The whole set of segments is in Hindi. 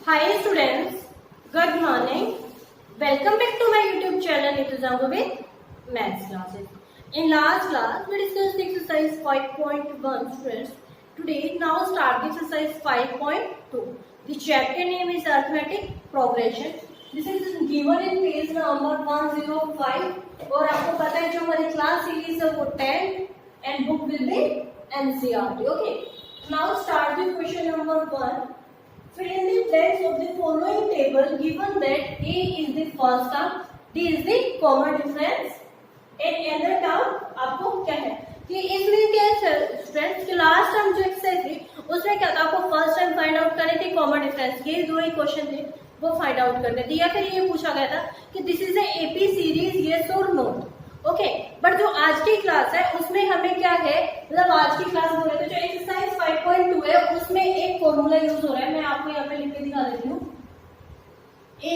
Hi students, good morning. Welcome back to my YouTube channel Nituzango with Maths classes. In last class, we discussed exercise 5.1 students. Today, now start the exercise 5.2. The chapter name is Arithmetic Progression. This is given in page number 105. और आपको पता है जो हमारी क्लास सीरीज है वो 10 and book will be NCERT. Okay. Now start the question number 1. Fill in the blanks of the following table given that A is the first term, D is the common difference and another term आपको क्या है कि इसमें क्या है स्टूडेंट्स के लास्ट टर्म जो एक्सरसाइज थी उसमें क्या था आपको फर्स्ट टाइम फाइंड आउट करने थे कॉमन डिफरेंस ये दो ही क्वेश्चन थे वो फाइंड आउट करने थे या फिर ये पूछा गया था कि this is a AP series yes और नोट ओके बट जो आज की क्लास है उसमें हमें क्या है मतलब आज की क्लास बोले तो जो एक्सरसाइज 5.2 है उसमें एक फॉर्मूला यूज हो रहा है मैं आपको यहाँ पे लिख के दिखा देती हूँ ए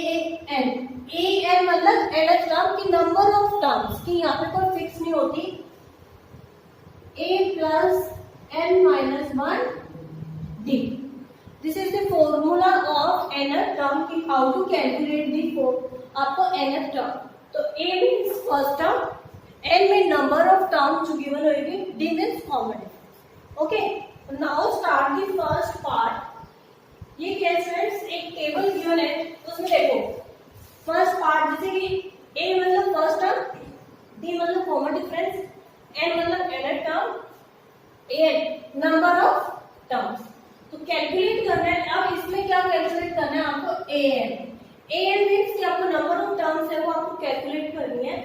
एन मतलब एन टर्म की नंबर ऑफ टर्म्स की यहाँ पे कोई फिक्स नहीं होती A plus N minus one D this is the formula of N term की हाउ टू कैलकुलेट दी आपको एन टर्म तो A means first term, N means number of terms जो given होगी, D means common difference. Okay, now start the first part. ये क्या फ्रेंड्स एक टेबल given है उसमें देखो first part जैसे कि A मतलब first term, D मतलब common difference, N मतलब nth term, A number of terms. तो कैलकुलेट करना है अब इसमें क्या कैलकुलेट करना है आपको AN एन मीन्स कि आपको नंबर ऑफ टर्म्स है वो आपको कैलकुलेट करनी है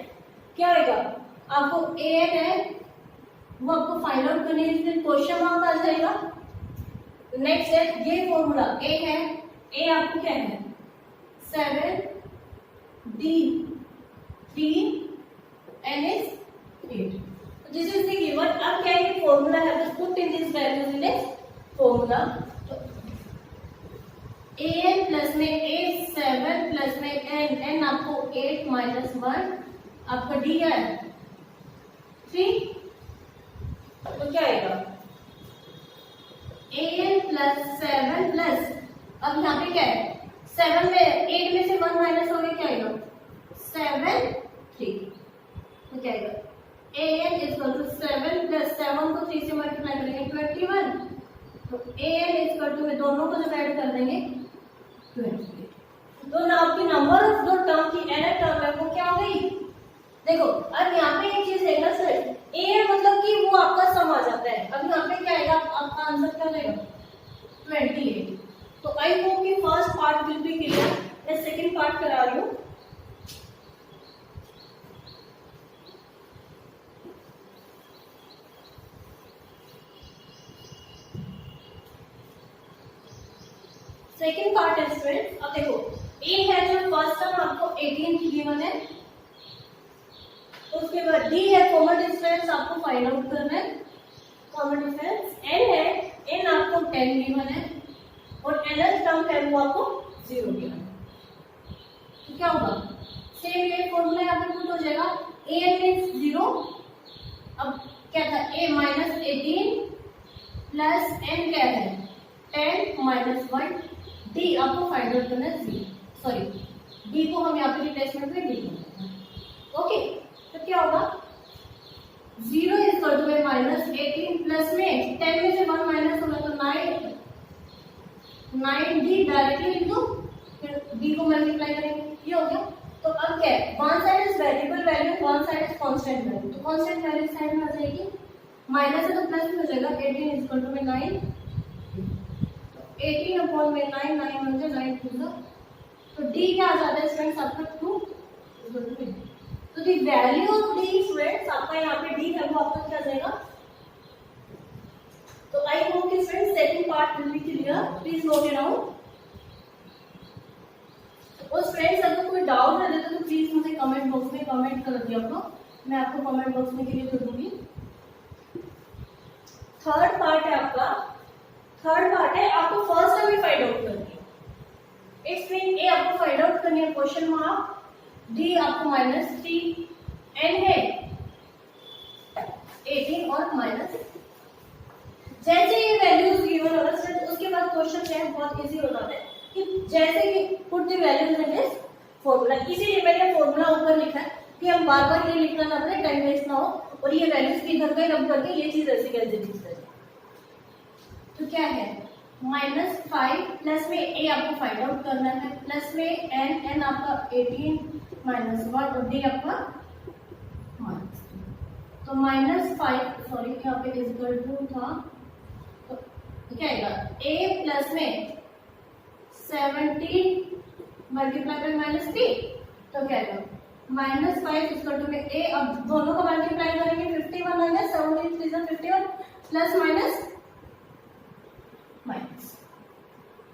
क्या होगा आपको एन है वो आपको फाइंड आउट करनी है इसमें क्वेश्चन मार्क आ जाएगा नेक्स्ट है ये फॉर्मूला ए है ए आपको क्या है 7 D 3 N is 8 this is the given अब क्या है फॉर्मूला है तो put in this values in this formula N plus में ए 7 प्लस में एन एन आपको 8 माइनस 1 आपका डी है 3 तो क्या आएगा एन प्लस 7 प्लस अब यहाँ पे क्या है 7 में 8 में से 1 माइनस हो गया क्या आएगा 7 3 तो क्या आएगा एन इक्वल टू 7 प्लस 7 को 3 से मल्टीप्लाई करेंगे 21 तो एन इक्वल टू में दोनों को जब ऐड कर देंगे 28 तो ना आपकी नंबर ऑफ दो टर्म की एन टर्म है वो क्या हो गई देखो अब यहाँ पे एक चीज है ना सर ए मतलब कि वो आपका सम आ जाता है अब यहाँ पे क्या आएगा आपका आंसर क्या रहेगा 28 तो आई होप कि first part will be clear मैं सेकंड पार्ट करा रही हूँ सेकेंड पार्ट है स्टूडेंट्स अब देखो ए है जो फर्स्ट टर्म आपको 18 गिवन है उसके बाद डी है कॉमन डिफरेंस आपको फाइंड आउट करना है कॉमन डिफरेंस एन है एन आपको 10 गिवन है और एनथ टर्म है वो आपको 0 गिवन है तो क्या होगा सेम ये फॉर्मूला यहाँ पे पुट हो जाएगा ए एन मीन्स 0 अब क्या था ए माइनस 18 प्लस एन क्या है 10 माइनस 1 डी आपको फाइंड आउट करना है सॉरी डी को हम यहाँ पे रिप्लेसमेंट में डी करते हैं ओके तो क्या होगा 0 is equal to minus 18 plus में 10 में से 1 माइनस होगा तो 9 डी डायरेक्टली इनटू फिर डी को मल्टीप्लाई करेंगे ये हो गया तो अब क्या है one side is variable value one side is constant value तो कांस्टेंट वैल्यू साइड में आ जाएगी माइनस है तो प्लस में हो जाएगा 18 इज इक्वल टू 9 18 अपॉन में 9 9 1 से 9 2 तो d क्या आ जाता है स्टूडेंट्स आपका 2 तो the value of d students आपका यहाँ पे d है वो आपका क्या आ जाएगा तो आई होप कि students second part will be clear please note it down और स्टूडेंट्स अगर कोई डाउट रहता है तो प्लीज मुझे कमेंट बॉक्स में कमेंट कर दिया आपको मैं आपको कमेंट बॉक्स में क्लियर कर दूंगी थर्ड पार्ट है आपका थर्ड पार्ट है आपको फर्स्ट टर्म ही फाइंड आउट करनी है इसमें ए आपको फाइंड आउट करनी है क्वेश्चन मार्क डी आपको -3 एन है 18 और माइनस जैसे ये वैल्यूज गिवन होगा उसके बाद क्वेश्चन क्या है बहुत इजी हो जाता है कि जैसे कि put the values in this formula, इसीलिए मैंने फॉर्मूला ऊपर लिखा है कि हम बार बार ये लिखना ना पड़े, टाइम वेस्ट ना हो, और ये वैल्यूज की इधर का रब करके ये चीज ऐसी कैसे चीज करें। तो क्या है -5 प्लस में ए आपको फाइंड आउट करना है, प्लस में एन आपका 18 -1 और डी आपका माइनस। तो -5 सॉरी यहाँ पे इक्वल टू था, तो क्या आएगा a प्लस में 17 मल्टीप्लाई बाय -3, तो क्या आएगा -5 इक्वल टू में a, अब दोनों को मल्टीप्लाई करेंगे 51 आएगा, 17 3 51 प्लस माइनस माइनस,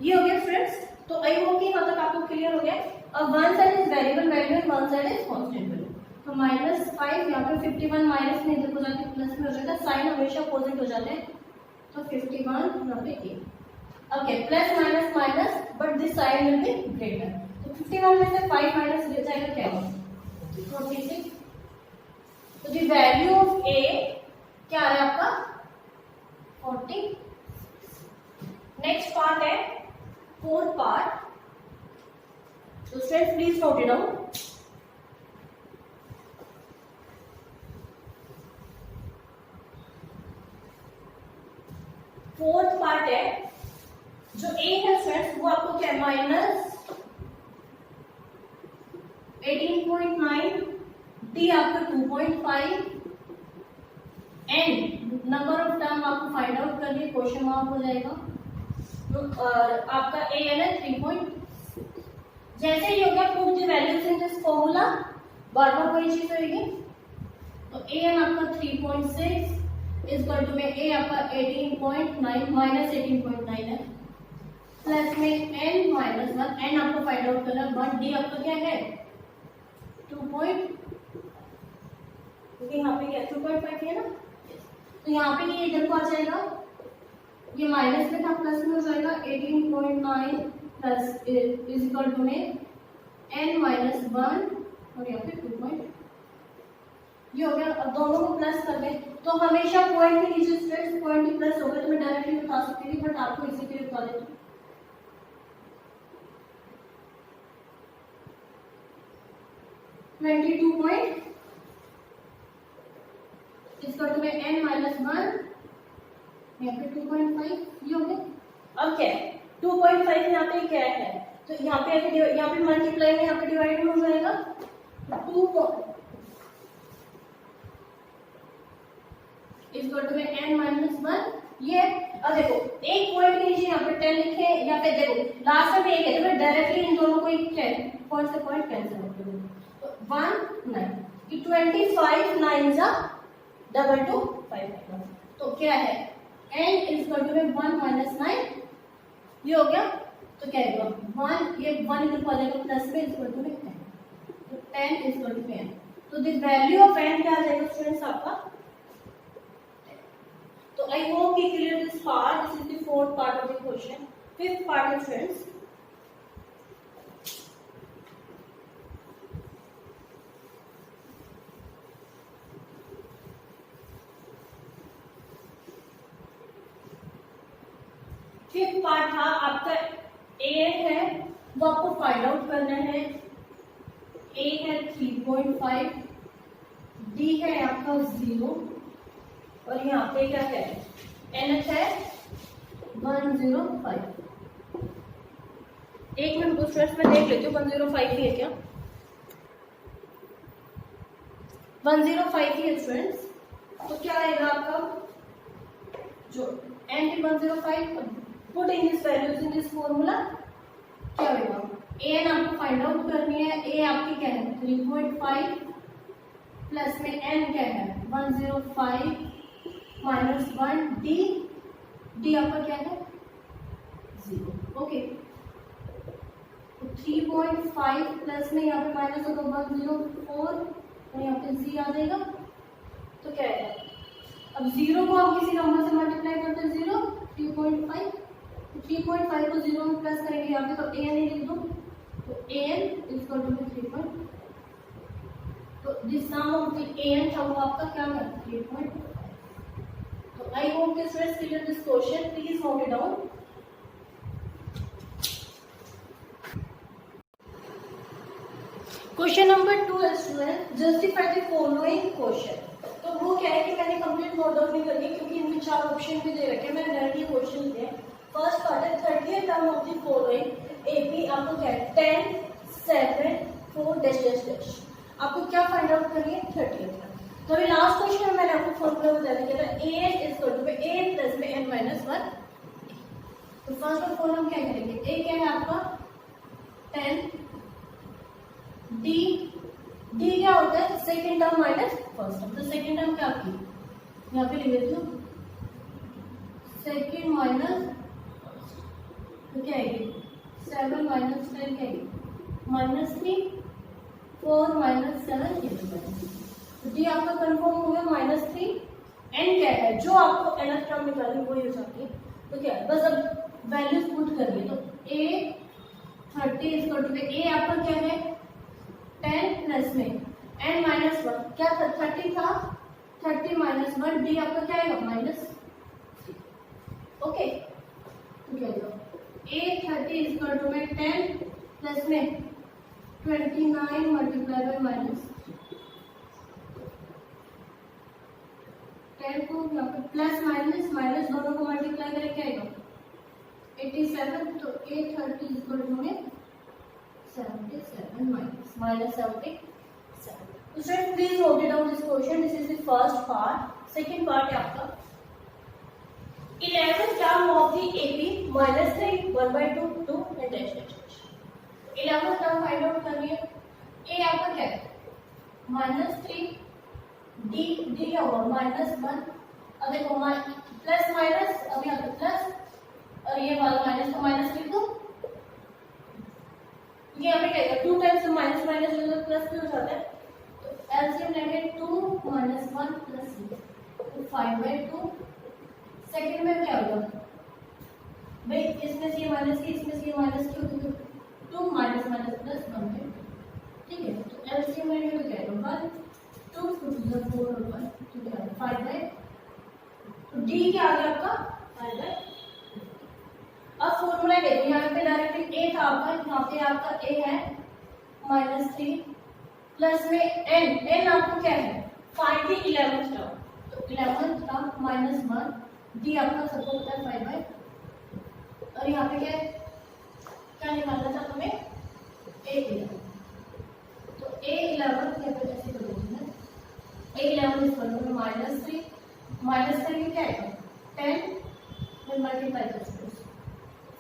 ये हो गया फ्रेंड्स। तो आई होप कि यहाँ तक आपको क्लियर हो गया। अब one side is variable value and one side is constant value. तो -5 यहाँ पे 51 माइनस में इधर हो जाके प्लस में हो जाएगा, साइन हमेशा अपोजिट हो जाते हैं, तो 51 यहाँ पे A, okay plus minus minus but this sign will be greater. तो 51 में से 5 माइनस हो जाएगा क्या होगा 46। तो द वैल्यू ऑफ ए क्या आ रहा है आपका 40। नेक्स्ट पार्ट है फोर्थ पार्ट, तो students please note it down. Fourth part है, जो ए है स्टूडेंट्स वो आपको क्या है -18.9, डी आपका 2.5, एंड नंबर ऑफ टर्म आपको फाइंड आउट करनी है, क्वेश्चन मार्क हो जाएगा। और आपका ए एन है 3 जैसे ही हो गया put the values in this formula, बार बार वही चीज होगी। तो ए एन आपका 3.6 इज इक्वल टू में ए आपका 18.9 माइनस 18.9 है, प्लस में एन माइनस 1, एन आपको फाइंड आउट करना है 1, डी आपका क्या है 2. यहाँ पे क्या 2.5 है ना, तो यहाँ पे ये इधर को आ जाएगा, ये माइनस में था प्लस में हो जाएगा 18.9 प्लस इज इक्वल टू में n माइनस 1 और यहाँ पे 2. ये हो गया। अब दोनों को प्लस कर दें, तो हमेशा पॉइंट के नीचे स्ट्रेट पॉइंट ही प्लस होगा, तो मैं डायरेक्टली बता सकती थी बट आपको इसी के लिए बता देती हूँ। इसका तो में n माइनस 1 यहाँ पे 2.5 ये हो गया। अब क्या है 2.5 यहाँ पे क्या है, तो यहाँ पे मल्टीप्लाई में यहाँ पे डिवाइड में हो जाएगा 2 इस में n माइनस 1 ये। अब देखो एक पॉइंट के नीचे यहाँ पे 10 लिखे, यहाँ पे देखो लास्ट में एक है, तो मैं डायरेक्टली इन दोनों को एक पॉइंट से पॉइंट कैंसिल कर दूंगी, तो 1 9 कि 25 9 जा 225, तो क्या है n इज इक्वल टू में 1 माइनस 9 ये हो गया। तो क्या है 1 ये 1 इधर को आ जाएगा प्लस में इज इक्वल टू में 10, तो 10 इज इक्वल टू में n, तो द वैल्यू ऑफ n क्या आ जाएगा स्टूडेंट्स आपका। तो I hope you clear this part, this is the fourth part of the question. Fifth part है फ्रेंड्स, फिफ्थ पार्ट था आपका ए है वो आपको फाइंड आउट करना है। ए है 3.5, डी है आपका 0 और यहाँ पे क्या है एन है 105। एक मिनट को स्ट्रेस में देख लेती हूँ 105 ही है क्या, 105 ही है स्टूडेंट्स। तो क्या आएगा आपका जो N 105 put in this values in this formula, क्या होगा ए एन आपको फाइंड आउट करनी है। ए आपकी क्या है 3.5 प्लस में एन क्या है 105 माइनस 1, डी आपका क्या है 0। ओके 3.5 प्लस में यहाँ पे माइनस होगा 104 और यहाँ पे जी आ जाएगा। तो क्या है अब 0 को आप किसी नंबर से मल्टीप्लाई करते हैं 0 3.5 को 0 में प्लस करेंगे यहाँ पे, तो ए एन लिख दो, तो A N is equal to 3. तो this sum of the A N था वो आपका क्या है 3.5। तो I hope this students clear this question, please note it down. Question number 2 है student, justify the following question. तो वो क्या है कि मैंने कंप्लीट नोट डाउन नहीं करी क्योंकि इनमें 4 ऑप्शन भी दे रखे हैं, मैंने डायरेक्टली क्वेश्चन दिए। फर्स्ट पार्ट है 30th term of the following AP, आपको क्या है 10 7 4 डैश डैश डैश, आपको क्या फाइंड आउट करनी है 30th टर्म। तो अभी लास्ट क्वेश्चन में मैंने आपको फॉर्मूला बता दिया था, a is equal to a plus में n माइनस 1। तो फर्स्ट ऑफ ऑल हम क्या करेंगे, a क्या है आपका 10, d d क्या होता है second term minus first term. तो सेकंड टर्म क्या आपकी यहाँ पे लिख देती हूँ, सेकंड माइनस तो क्या आएगी 7 माइनस 10 क्या आएगी -3, 4 माइनस 7 तो डी आपका कंफर्म हो गया -3। एन क्या है जो आपको nth टर्म निकालनी वही हो जाती है। तो क्या है बस अब वैल्यूज पुट करिए, तो a 30 is equal to a आपका क्या है 10 प्लस में n माइनस 1 क्या था 30 था, 30 माइनस 1 डी आपका क्या आएगा -3। ओके तो क्या होगा a 30 is equal to 10 plus में 29 मल्टीप्लाई बाय माइनस 10 को यहाँ पे प्लस माइनस माइनस दोनों को मल्टीप्लाई करें क्या आएगा 87। तो a 30 इक्वल टू में 77 माइनस 77। तो student please note it down this question, this is the first part. Second part है आपका 11th term of the AP -3 1/2 2 and dash dash. 11th term find out करनी है। a आपका क्या है -3, d क्या होगा -1। अब देखो प्लस माइनस, अब यहाँ पे प्लस और ये वाला माइनस को माइनस लिख दो, ये यहाँ पे क्या है 2 टाइम्स माइनस माइनस जो है प्लस भी हो जाता है। तो एलसीएम लेंगे 2 - 1 + 6 तो 5/2। सेकंड में क्या होगा भाई इसमें से ये माइनस की इसमें से ये माइनस की होगी तो 2 माइनस माइनस प्लस 1/2। ठीक है तो एलसीएम लेंगे तो क्या होगा 2 2 4 और 1 तो क्या है 5/2। तो डी क्या आ गया आपका 5/2। अब फॉर्मूला देखो यहाँ पे डायरेक्टली a था आपका, यहाँ पे आपका a है -3 प्लस में n आपको क्या है फाइंड द 11th टर्म। तो 11th टर्म -1 d आपका सबको होता है 5/2 और यहाँ पे क्या निकालना था हमें a11। तो a11 क्या पे ऐसे कर देंगे ना a11 इज इक्वल टू -3 -3 क्या आएगा 10 फिर मल्टीप्लाई कर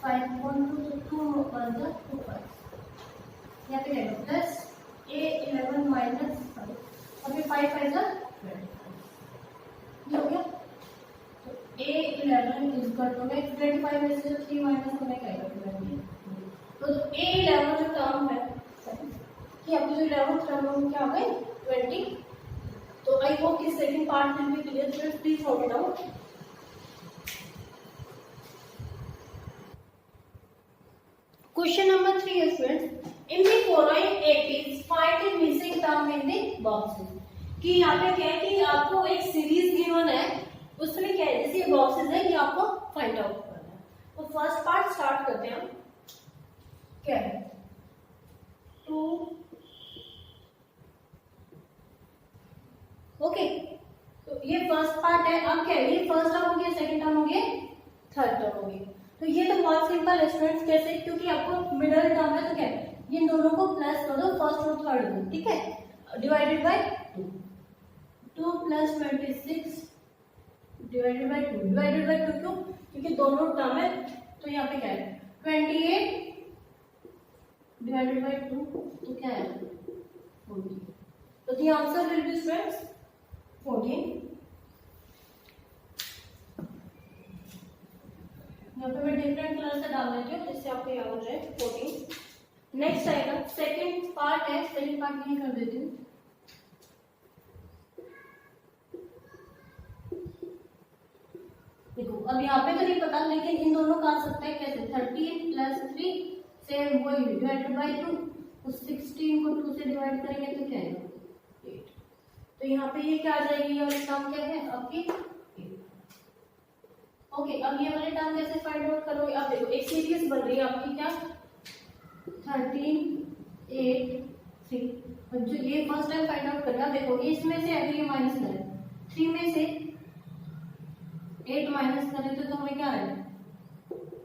5.2 2 1 2 5 यहाँ पे क्या प्लस a11 माइनस 5 अभी 5 5 जा हो गया। तो a11 इज इक्वल टू 25 में से 3 माइनस होने का आएगा। तो a11 जो टर्म है कि आपकी जो 11th टर्म है क्या हो गई 20। तो आई होप कि second part will be clear, just please note it out. Question number 3 is friends, in the following APs find the missing term in the boxes। कि यहाँ पे क्या है कि आपको एक सीरीज गिवन है, उसमें क्या है जैसे बॉक्सेस है कि आपको फाइंड आउट करना है। तो फर्स्ट पार्ट स्टार्ट करते हैं हम, क्या है 2 ओके। तो ये फर्स्ट पार्ट है। अब क्या है ये फर्स्ट टर्म हो गया, सेकंड टर्म हो गया, थर्ड टर्म हो गया। तो ये तो बहुत सिंपल है स्टूडेंट्स, कैसे क्योंकि आपको मिडिल टर्म है तो क्या है ये दोनों को प्लस कर दो फर्स्ट और थर्ड को, ठीक है divided by 2 2 + 26 divided by 2 divided by 2 क्यों क्योंकि दोनों टर्म है। तो यहाँ पे क्या है 28 डिवाइडेड बाय 2 तो क्या है 14। तो the answer will B students 14। यहाँ पे मैं डिफरेंट कलर से डाल देती हूँ जिससे आपको याद हो जाए 14। नेक्स्ट आएगा सेकंड पार्ट है, सेकंड पार्ट नहीं कर देती हूँ। देखो अब यहाँ पे तो नहीं पता लेकिन इन दोनों का आ सकता है कैसे 13 + 3 सेम वही डिवाइडेड बाय 2 तो 16 को 2 से डिवाइड करेंगे तो क्या आएगा 8। तो यहाँ पे ये क्या आ जाएगी और टर्म क्या है आपकी 8। ओके अब ये वाले टर्म कैसे फाइंड आउट करोगे। अब देखो एक सीरीज बन रही है आपकी क्या 13 8 3 जो ये फर्स्ट टाइम फाइंड आउट करेगा, देखो इसमें से अगर ये माइनस करें 3 में से 8 माइनस करें तो हमें क्या आएगा,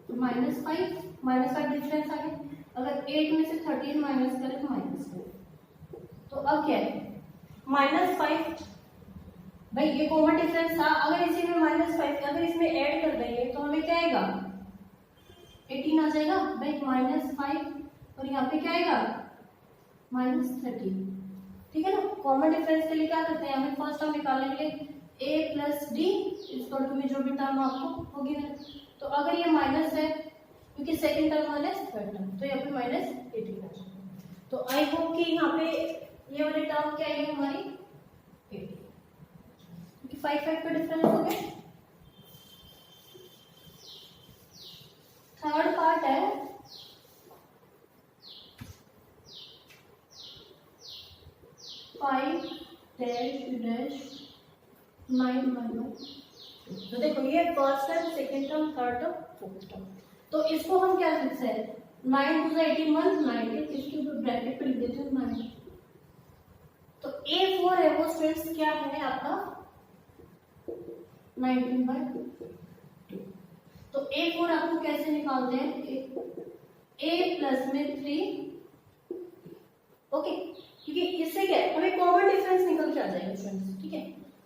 -5 डिफरेंस आ गया। अगर 8 में से 13 माइनस करें तो -5, तो अब क्या है -5। भाई ये कॉमन डिफरेंस था, अगर इसी में -5 अगर इसमें ऐड कर देंगे तो हमें क्या आएगा 18 आ जाएगा। भाई -5 और यहाँ पे क्या आएगा -13, ठीक है ना। कॉमन डिफरेंस के लिए क्या करते हैं, हमें फर्स्ट टर्म निकालने के लिए a प्लस डी इसको में जो भी टर्म आपको होगी ना, तो अगर ये माइनस है क्योंकि second term minus third term, तो यहाँ पे -18 आ जाएगा। तो आई होप कि यहाँ पे ये वाली टर्म क्या है हमारी 18, क्योंकि 5 का डिफरेंस हो गया। थर्ड पार्ट है फाइव डैश 9 तो देखो ये first term, second term, third term, fourth term, तो इसको हम क्या लिख सकते हैं 9 टू 18 19, इसके ऊपर ब्रैकेट पे लिख देते हैं 9। तो A4 है वो स्टूडेंट्स क्या है आपका 19/2। तो A4 आपको कैसे निकालते हैं, A प्लस में 3, ओके, क्योंकि इससे क्या है हमें कॉमन डिफरेंस निकल के आ जाएगा स्टूडेंट्स, ठीक है।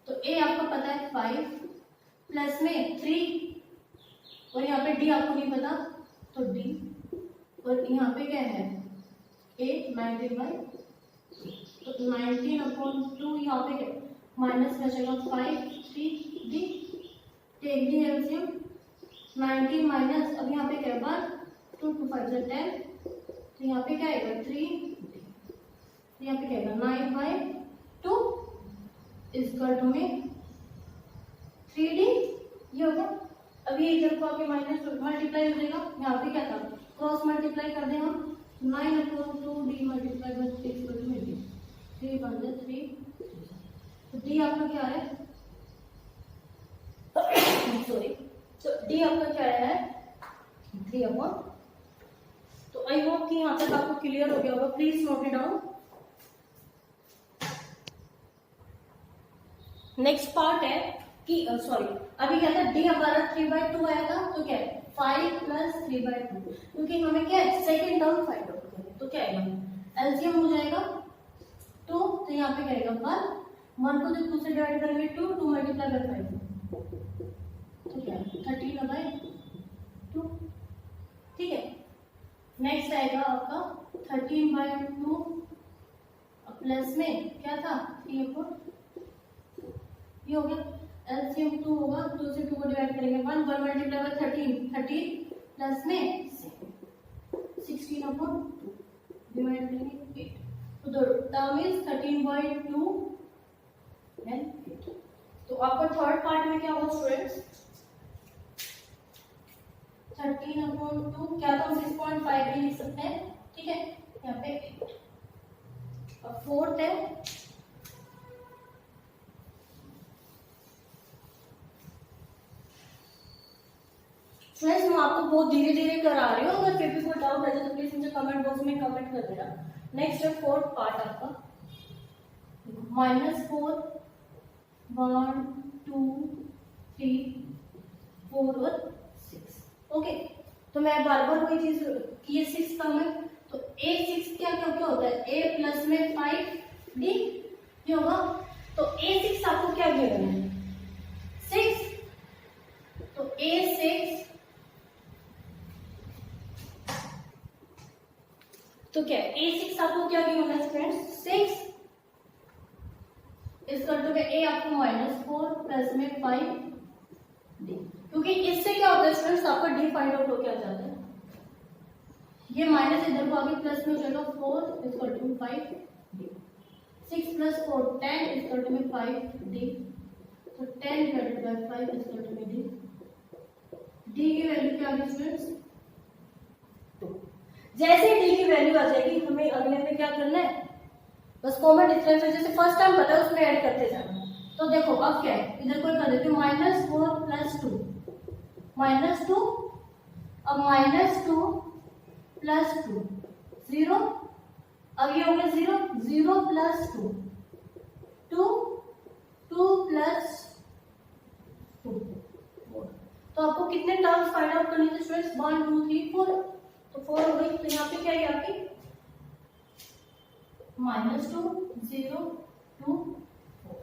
तो A आपको पता है 5 प्लस में 3 और यहाँ पे D आपको नहीं पता तो D, और यहाँ पे क्या है A 19/2, तो 19/2 यहाँ पे क्या माइनस बचेगा 5 3 D, take the LCM 19 minus, अब यहाँ पे क्या है 1 2 2 5 10, तो यहाँ पे क्या आएगा 3, यहाँ पे क्या आएगा 9/2 इसका टू में 3D, ये होगा। अब ये इधर को आके माइनस मल्टीप्लाई हो जाएगा, यहाँ पे क्या था क्रॉस मल्टीप्लाई कर दें हम 9/2D मल्टीप्लाई बाय 6 3 बन जाए 3, तो D आपका क्या है सॉरी, तो D आपका क्या है 3/। तो आई होप कि यहाँ तक आपको क्लियर हो गया होगा, please note it down. Next part है कि सॉरी अभी क्या था D हमारा 3/2 आया था, तो क्या है 5 प्लस 3/2, क्योंकि हमें क्या है सेकंड टर्म फाइंड आउट करना है, तो क्या आएगा एलसीएम हो जाएगा 2, तो यहाँ पे क्या आएगा 1 को जब 2 से डिवाइड करेंगे 2 मल्टीप्लाई बाय 5, तो क्या 13/2, ठीक है। नेक्स्ट आएगा आपका 13/2 प्लस में क्या था 3/4, ये हो गया एलसीएम 2 होगा, 2 से 2 को डिवाइड करेंगे 1 मल्टीप्लाई बाय 13 प्लस में 16/2 डिवाइड करेंगे 8, तो द टर्म इज 13/2 एंड 8। तो आपका थर्ड पार्ट में क्या होगा स्टूडेंट्स 13/2, क्या तो हम 6.5 भी लिख सकते हैं, ठीक है, यहाँ पे 8। अब फोर्थ है फ्रेंड्स, मैं आपको बहुत धीरे धीरे करा रही हूँ, अगर फिर भी कोई डाउट है तो प्लीज मुझे कमेंट बॉक्स में कमेंट कर देना। नेक्स्ट है फोर्थ पार्ट आपका -4 1 2 3 4 और 6, ओके। तो मैं बार बार वही चीज कि ये 6 टर्म है, तो A6 क्या क्या क्या होता है A प्लस में 5D, ये होगा। तो A6 आपको क्या गिवन है 6, तो A6 तो क्या A6 आपको क्या गिवन है फ्रेंड्स 6, इसका मतलब A आपको -4 प्लस में 5D, क्योंकि इससे क्या होता है स्टूडेंट्स आपका D फाइंड आउट होके आ जाता है, ये माइनस इधर को आगे प्लस में हो जाएगा 4 इसका टू 5D, 6 प्लस 4 10 इसका टू में 5D, तो 10 डिवाइडेड बाय 5 इसका टू में D की वैल्यू क्या आ गई स्टूडेंट्स 2। जैसे D की वैल्यू आ जाएगी हमें अगले में क्या करना है बस कॉमन डिफरेंस है, जैसे फर्स्ट टाइम पता है उसमें ऐड करते जाना। तो देखो अब क्या है इधर कोई कर देती हूँ -4 प्लस 2 -2, अब -2 प्लस 2 0 अब ये हो गया 0, 0 प्लस 2, 2, 2 प्लस 2, तो आपको कितने टर्म्स फाइंड आउट करनी थे स्टूडेंट्स? 1 2 3 4, तो 4 हो गई। तो यहाँ पे क्या है आपकी -2 0 2 4।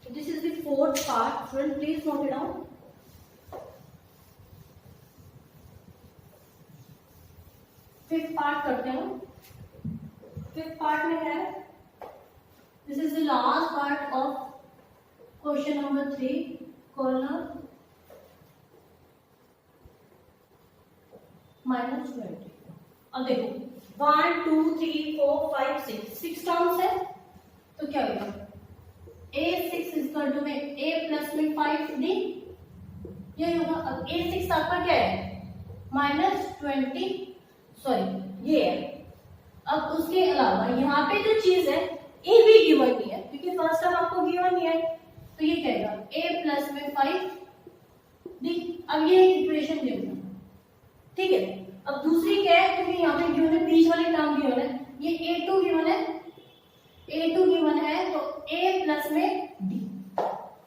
So this is the fourth part. Students, please note it down. Fifth part करते हैं। फिफ्थ पार्ट में है, this is the last part of question number 3, column -20। अब देखो 1 2 3 4 5 6 टर्म्स है, तो क्या होगा a6 इक्वल टू में a प्लस में 5d, यही होगा। अब a6 आपका क्या है -20, सॉरी ये है। अब उसके अलावा यहाँ पे जो चीज है a भी गिवन नहीं है, क्योंकि फर्स्ट टर्म आपको गिवन नहीं है, तो ये कहेगा a प्लस में 5d। अब ये इक्वेशन गिवन है, ठीक है। अब दूसरी क्या है, क्योंकि यहाँ पे गिवन है, बीच वाली टर्म गिवन है, ये a2 गिवन है, a2 गिवन है, तो a प्लस में d।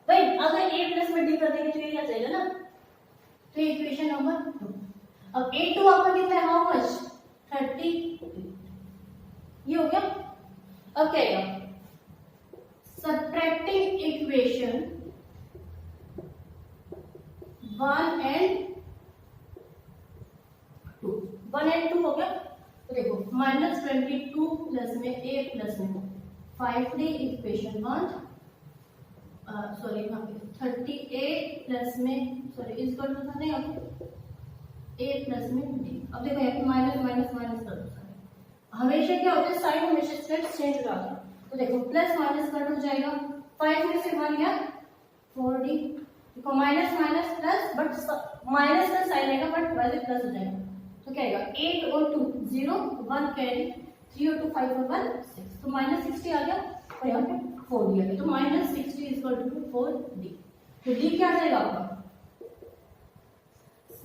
भाई अगर a प्लस में d कर देंगे तो ये क्या जाएगा ना, तो इक्वेशन नंबर 2। अब a2 आपका कितना है, हाउ मच 30, ये हो गया। अब क्या आएगा, सबट्रैक्टिंग इक्वेशन 1 and 2, 1 and 2 हो गया। तो देखो -22 प्लस में a प्लस में 5d इक्वेशन 1, सॉरी यहाँ पे 38 प्लस में, सॉरी इक्वल टू था नहीं, अब a प्लस में d। अब देखो यहाँ पे माइनस माइनस माइनस कर दो, हमेशा क्या होता है साइन हमेशा स्टेप्स चेंज हो जाता है। तो देखो प्लस माइनस कट हो जाएगा, 5 में से 1 गया 4d, देखो minus minus plus, but minus का साइन आएगा बट वैसे प्लस हो जाएगा। तो क्या आएगा 8 और 2 0, 1 कैरी, 3 और 2 5 और 1 6, तो -60 आ गया, और यहाँ पे 4d आ गया। तो -60 इक्वल टू 4d। तो d क्या आ जाएगा आपका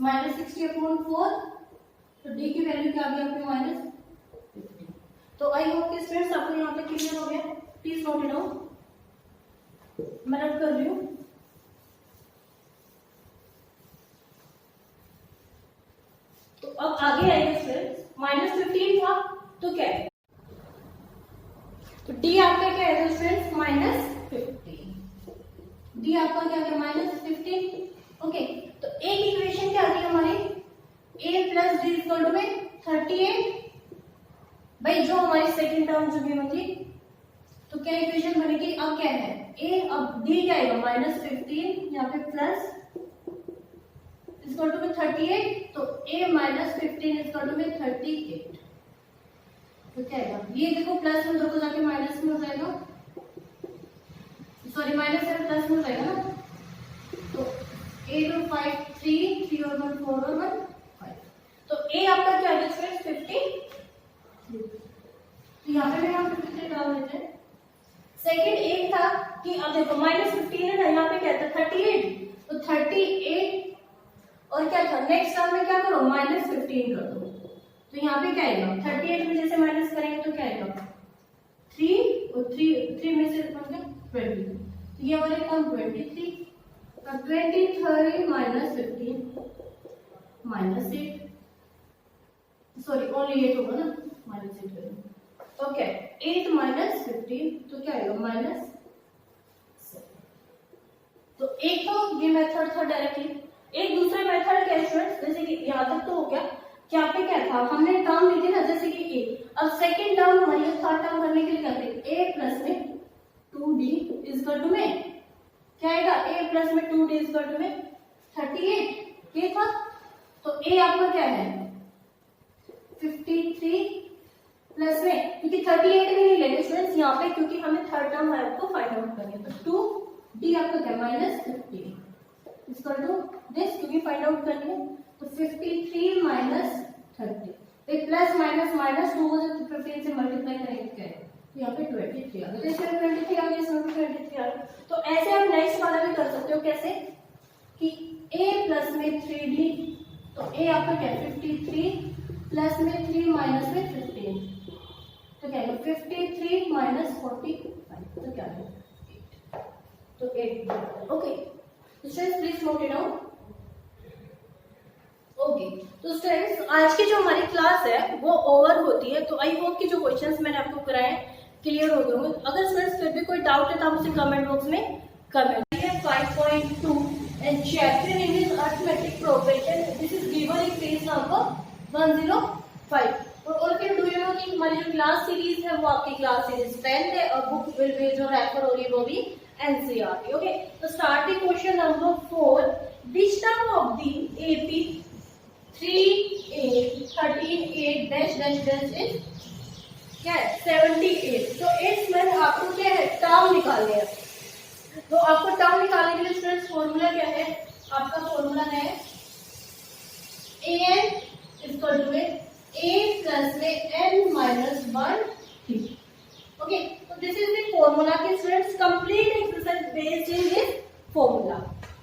-60 अपॉन 4, तो d की वैल्यू क्या आ गई आपकी -50। तो आई होप कि स्टूडेंट्स आपको यहाँ पे क्लियर हो गया। प्लीज नोट इट डाउन, मैं नोट कर रही हूँ। तो अब आगे आएंगे स्टूडेंट्स, -15 था तो क्या है, तो d आपका क्या है स्टूडेंट्स -15, d आपका क्या है -15। ओके, तो एक इक्वेशन क्या आती है हमारी, a plus d equal to में 38। भाई जो हमारी सेकंड टर्म जो गिवन थी, तो क्या इक्वेशन बनेगी, अब क्या है a, अब d क्या आएगा -15, यहाँ पे प्लस इक्वल टू में 38, तो a -15 इक्वल टू में 38। तो क्या आएगा, ये देखो प्लस में देखो जाके माइनस में हो जाएगा, सॉरी माइनस से प्लस में हो जाएगा ना। तो 8 और 5 3, 3 और 1 4 और 1 5, तो a आपका क्या है फ्रेंड्स 50। तो यहाँ पे भी हम 53 डाल देते हैं। सेकंड एक था कि अब देखो -15 है ना, यहाँ पे क्या था 38, तो 38 और क्या था नेक्स्ट टर्म में क्या करो -15 कर दो। तो यहाँ पे क्या आएगा 38 में जैसे माइनस करेंगे तो क्या आएगा 3 और 3 में से मतलब 20, तो ये वाले टर्म 23, अब 23 -15 -8, सॉरी ओनली 8 होगा ना, -8। ओके 8 -15, तो क्या आएगा -7। तो एक तो ये मेथड था डायरेक्टली, एक दूसरा मेथड क्या है स्टूडेंट्स, जैसे कि यहाँ तक तो हो गया कि यहाँ पे क्या था, हमने टर्म ली थी ना जैसे कि a, अब सेकंड टर्म हमारी थर्ड टर्म करने के लिए करते हैं a प्लस में 2d इक्वल टू में क्या आएगा, a प्लस में 2d इक्वल टू में 38, ये था। तो a आपका क्या है 53 प्लस में, क्योंकि 38 भी नहीं लेंगे स्टूडेंट्स यहाँ पे, क्योंकि हमें थर्ड टर्म आपको फाइंड आउट करनी है। तो 2d आपका क्या -50 इक्वल टू दिस, क्योंकि फाइंड आउट करनी है। तो 53 -30, एक प्लस माइनस माइनस 2 को 15 से मल्टीप्लाई करेंगे क्या है, तो यहाँ पे 23 आ गया, तो इसमें 23 आ गया, इसमें 23 आ गया। तो ऐसे आप नेक्स्ट वाला भी कर सकते हो, कैसे कि a प्लस में 3d, तो a आपका क्या है 53 प्लस में 3 माइनस में 15, तो क्या आएगा 53 माइनस 45 तो क्या आएगा 8 तो 8 okay students please note it down okay. तो स्टूडेंट्स आज की जो हमारी क्लास है वो ओवर होती है तो आई होप कि जो क्वेश्चंस मैंने आपको कराए क्लियर हो गए होंगे। अगर स्टूडेंट्स फिर भी कोई डाउट है तो आप उसे कमेंट बॉक्स में comment 5.2 and chapter name is arithmetic progression. This is given in page number 105 और फिर डू यू नो कि हमारी जो क्लास सीरीज है वो आपकी क्लास सीरीज 10 है और बुक विल बी जो रेफर हो रही है वो भी एनसीईआरटी ओके। तो starting question number 4 which term of the AP 3 8 13 8 dash dash dash is क्या है 78। तो इसमें आपको क्या है टर्म निकालने हैं तो आपको टर्म निकालने के लिए स्टूडेंट्स फॉर्मूला क्या है आपका फॉर्मूला है an equal to a plus में n माइनस 1 ओके। तो दिस इज द फॉर्मूला के students complete exercise based in this formula.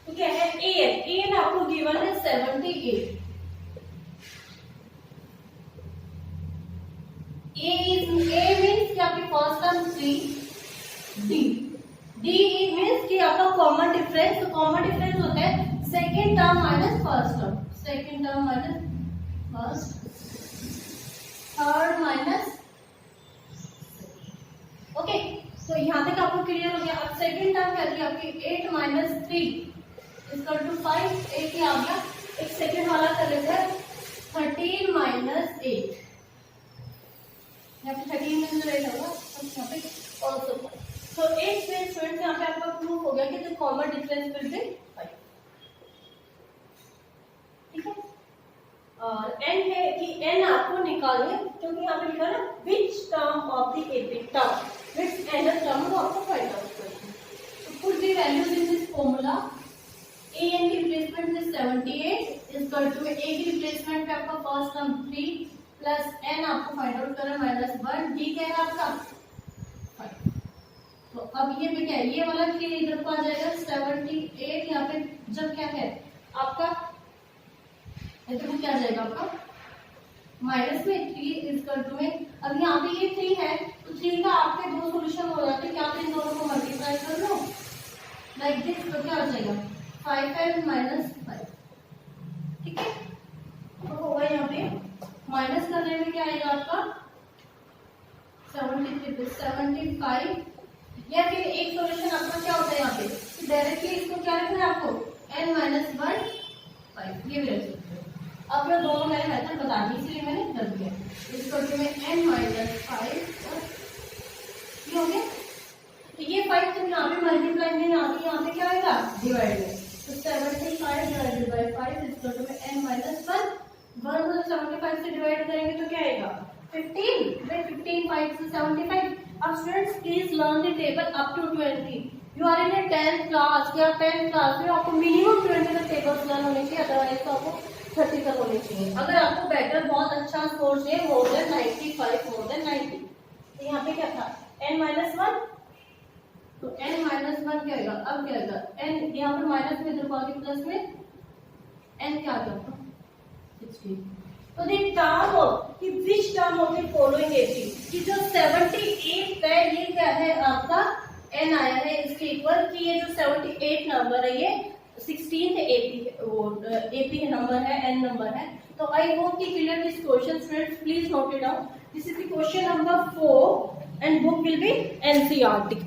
तो क्या है an आपको गिवन है 78 a मींस कि आपकी फर्स्ट टर्म 3 d मींस कि आपका कॉमन डिफरेंस तो कॉमन डिफरेंस होता है second term minus first term second term minus first third minus okay. तो यहां तक आपको क्लियर हो गया। अब सेकंड टर्म क्या थी आपकी 8 माइनस 3 इक्वल टू 5 8 ही आ गया। एक सेकंड वाला कर लेते हैं 13 माइनस 8 यहाँ पे 13 में जो रेट होगा यहाँ पे ऑल्सो तो 8 से स्टूडेंट यहाँ पे आपका प्रूफ हो गया कि the common difference will B 5 ठीक है। और n है कि n आपको निकालना है क्योंकि यहाँ पे लिखा है ना which term of the AP term which n term वो आपको फाइंड आउट करना है। तो put the values in this formula an की रिप्लेसमेंट में 78 इज इक्वल टू a की रिप्लेसमेंट पे आपका फर्स्ट टर्म 3 प्लस n आपको फाइंड आउट करना माइनस 1 d क्या है आपका 5। तो अब ये भी क्या है ये वाला कि इधर को आ जाएगा 78 यहाँ पे जब क्या है आपका इधर को क्या आ जाएगा आपका माइनस में 3 इक्वल टू में अब यहाँ पे ये 3 है तो 3 का आपके दो सॉल्यूशन हो जाते हैं क्या आप इन दोनों को मल्टीप्लाई कर लो लाइक दिस तो क्या आ जाएगा 5n माइनस 5 ठीक है। तो होगा यहाँ पे माइनस करने में क्या आएगा आपका 75 या फिर एक सॉल्यूशन आपका क्या होता है यहाँ पे डायरेक्टली इसको क्या रखना है आपको n माइनस 1 5 ये भी रख सकते हो। अब मैं दोनों मैंने मेथड बता दी इसलिए मैंने कर दिया इसको में n माइनस 5 ये हो गया। तो ये 5 जब यहाँ पे मल्टीप्लाई में यहाँ पे क्या आएगा डिवाइड में तो 75 डिवाइडेड बाई 5 इसको में n माइनस 1 को 75 से डिवाइड करेंगे तो क्या आएगा 15 15 5 से 75। अब students please learn the table up to 20 you are in a 10th class या 10th क्लास में आपको मिनिमम 20 तक टेबल्स लर्न होने चाहिए अदरवाइज तो आपको 30 तक होने चाहिए। अगर आपको बेटर बहुत अच्छा स्कोर चाहिए मोर देन 95 मोर देन 90 तो यहाँ पे क्या था n माइनस 1 तो n माइनस 1 क्या आएगा अब क्या आएगा n यहाँ पर माइनस में इधर को आगे प्लस में n क्या आ गया 16। तो द टर्म ऑफ कि which term of the following AP कि जो 78 है ये क्या है आपका n आया है इसके इक्वल कि ये जो 78 नंबर है ये 16th एपी नंबर है n नंबर है। तो आई होप कि clear this question students please note it down this is the question number 4 and book will be NCERT.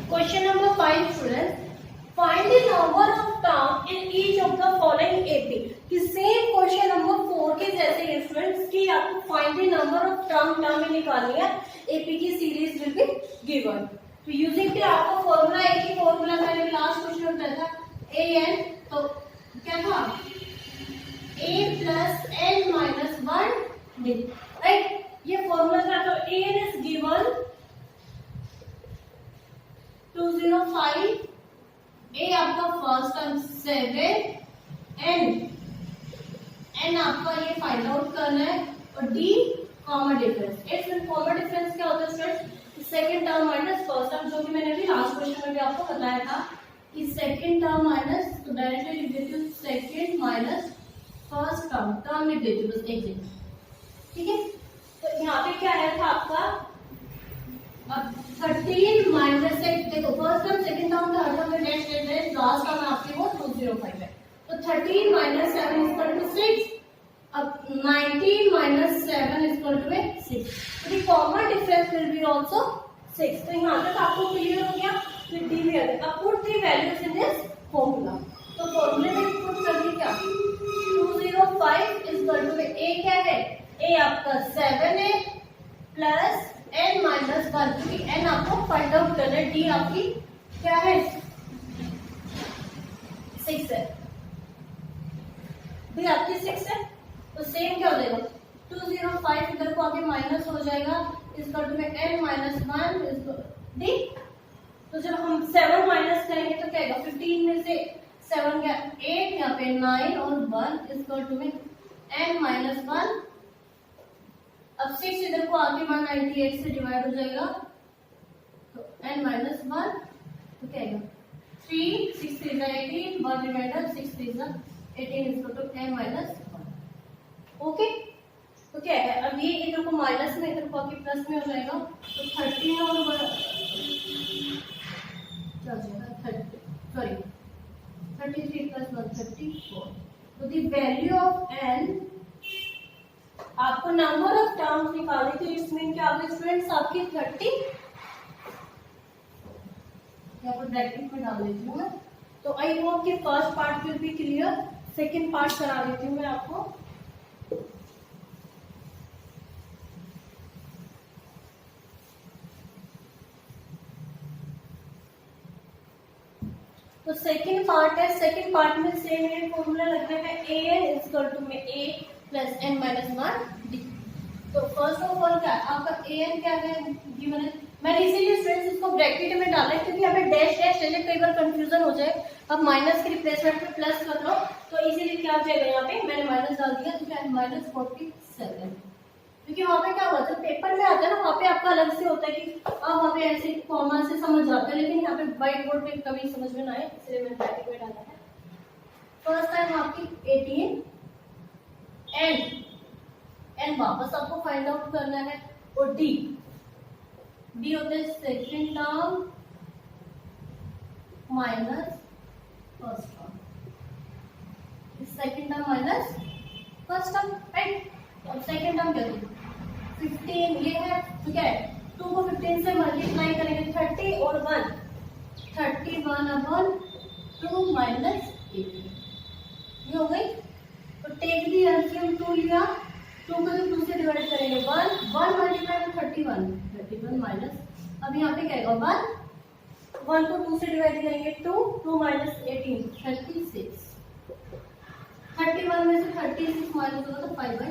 Question number 5 students find the number of term in each of the following AP कि सेम क्वेश्चन नंबर 4 के जैसे स्टूडेंट्स की आपको find the number of term में निकालनी है एपी की सीरीज विल बी गिवन। तो यूजिंग के आपको फॉर्मूला एक ही फॉर्मूला मैंने लास्ट क्वेश्चन में बताया था an तो क्या था a plus n minus 1 d right ये फॉर्मूला था। तो an इज गिवन 205 ए आपका फर्स्ट टर्म 7 एन आपका ये फाइंड आउट करना है और डी कॉमन डिफरेंस। इसमें कॉमन डिफरेंस क्या होता है students second term minus first term जो कि मैंने अभी लास्ट क्वेश्चन में भी आपको बताया था कि सेकंड टर्म माइनस तो डायरेक्टली लिख देती हूँ सेकंड माइनस फर्स्ट टर्म लिख देती हूँ बस एक जगह ठीक है, तो यहाँ पे क्या आया था आपका, अब 13 माइनस से देखो first term second term third term में dash dash dash, last term आपकी वो 205 है, तो 13 माइनस 7 इज इक्वल टू 6, अब 19 माइनस 7 इज इक्वल टू 6, तो the common difference will be also 6। तो यहाँ तक आपको क्लियर हो गया, फिर डी में अब put the values in this formula, तो फॉर्मूले में पुट कर दी क्या, 205 इज इक्वल टू ए क्या है, ए आपका 7 है प्लस n माइनस 1, क्योंकि n आपको फाइंड आउट करना है, d आपकी क्या है 6 है, d आपकी 6 है, तो सेम क्या हो जाएगा 205 इधर को आगे माइनस हो जाएगा, इस पर में n माइनस 1 इज d, तो जब हम 7 माइनस करेंगे तो क्या आएगा, 15 में से 7 गया 8, यहाँ पे 9 और 1 इज टू में n माइनस 1, अब 6 इधर को आगे 198 से डिवाइड हो जाएगा, तो n माइनस 1, तो क्या आएगा 3, 6 3 18, 1 reminder 6 3 18 is to n minus 1। Okay, तो क्या है, अब ये इधर को माइनस में इधर को आगे प्लस में हो जाएगा, तो 13 और 1 क्या हो जाएगा 33 प्लस 1 34, तो द वैल्यू ऑफ n, आपको नंबर ऑफ टर्म्स निकालने के लिए इसमें क्या होगा स्टूडेंट्स, आपकी 30, यहाँ पर ब्रैकेट में डाल देती हूँ मैं, तो आई होप कि first part will be clear, second part करा देती हूँ मैं आपको। तो सेकंड पार्ट है, सेकंड पार्ट में सेम ये फॉर्मूला लगना है, a n is equal to में a plus n minus 1 d। तो फर्स्ट ऑफ ऑल क्या आपका a n क्या है गिवन है, मैंने इसीलिए स्टूडेंट्स इसको ब्रैकेट में डाला है क्योंकि यहाँ पे डैश डैश है, कई बार कंफ्यूजन हो जाए, अब माइनस के रिप्लेसमेंट में प्लस कर लो, तो इसीलिए क्या हो जाएगा, यहाँ पे मैंने माइनस डाल दिया, तो क्या है माइनस 47, क्योंकि वहाँ पे क्या होता है पेपर में आता है ना, वहाँ पे आपका अलग से होता है कि आप वहाँ पे ऐसे कॉमा से समझ जाते हैं, लेकिन यहाँ पे व्हाइट बोर्ड पे कभी समझ में ना आए, इसलिए मैंने ब्रैकेट में डाला है। फर्स्ट टाइम आपकी 18 एंड वापस आपको फाइंड आउट करना है, और डी होता है second term minus first term, second term minus first term, right. अब सेकेंड टर्म क्या होगी 15, ये है तो क्या है 2 को 15 से मल्टीप्लाई करेंगे 30 और 1 31 अपॉन 2 माइनस 18, ये हो गई। तो टेक दी एलसीएम 2 लिया, 2 को जब 2 से डिवाइड करेंगे 1 मल्टीप्लाई में 31 माइनस, अब यहाँ पे क्या आएगा 1 को 2 से डिवाइड करेंगे 2 माइनस 18 36, 31 में से 36 माइनस होगा तो 5/2,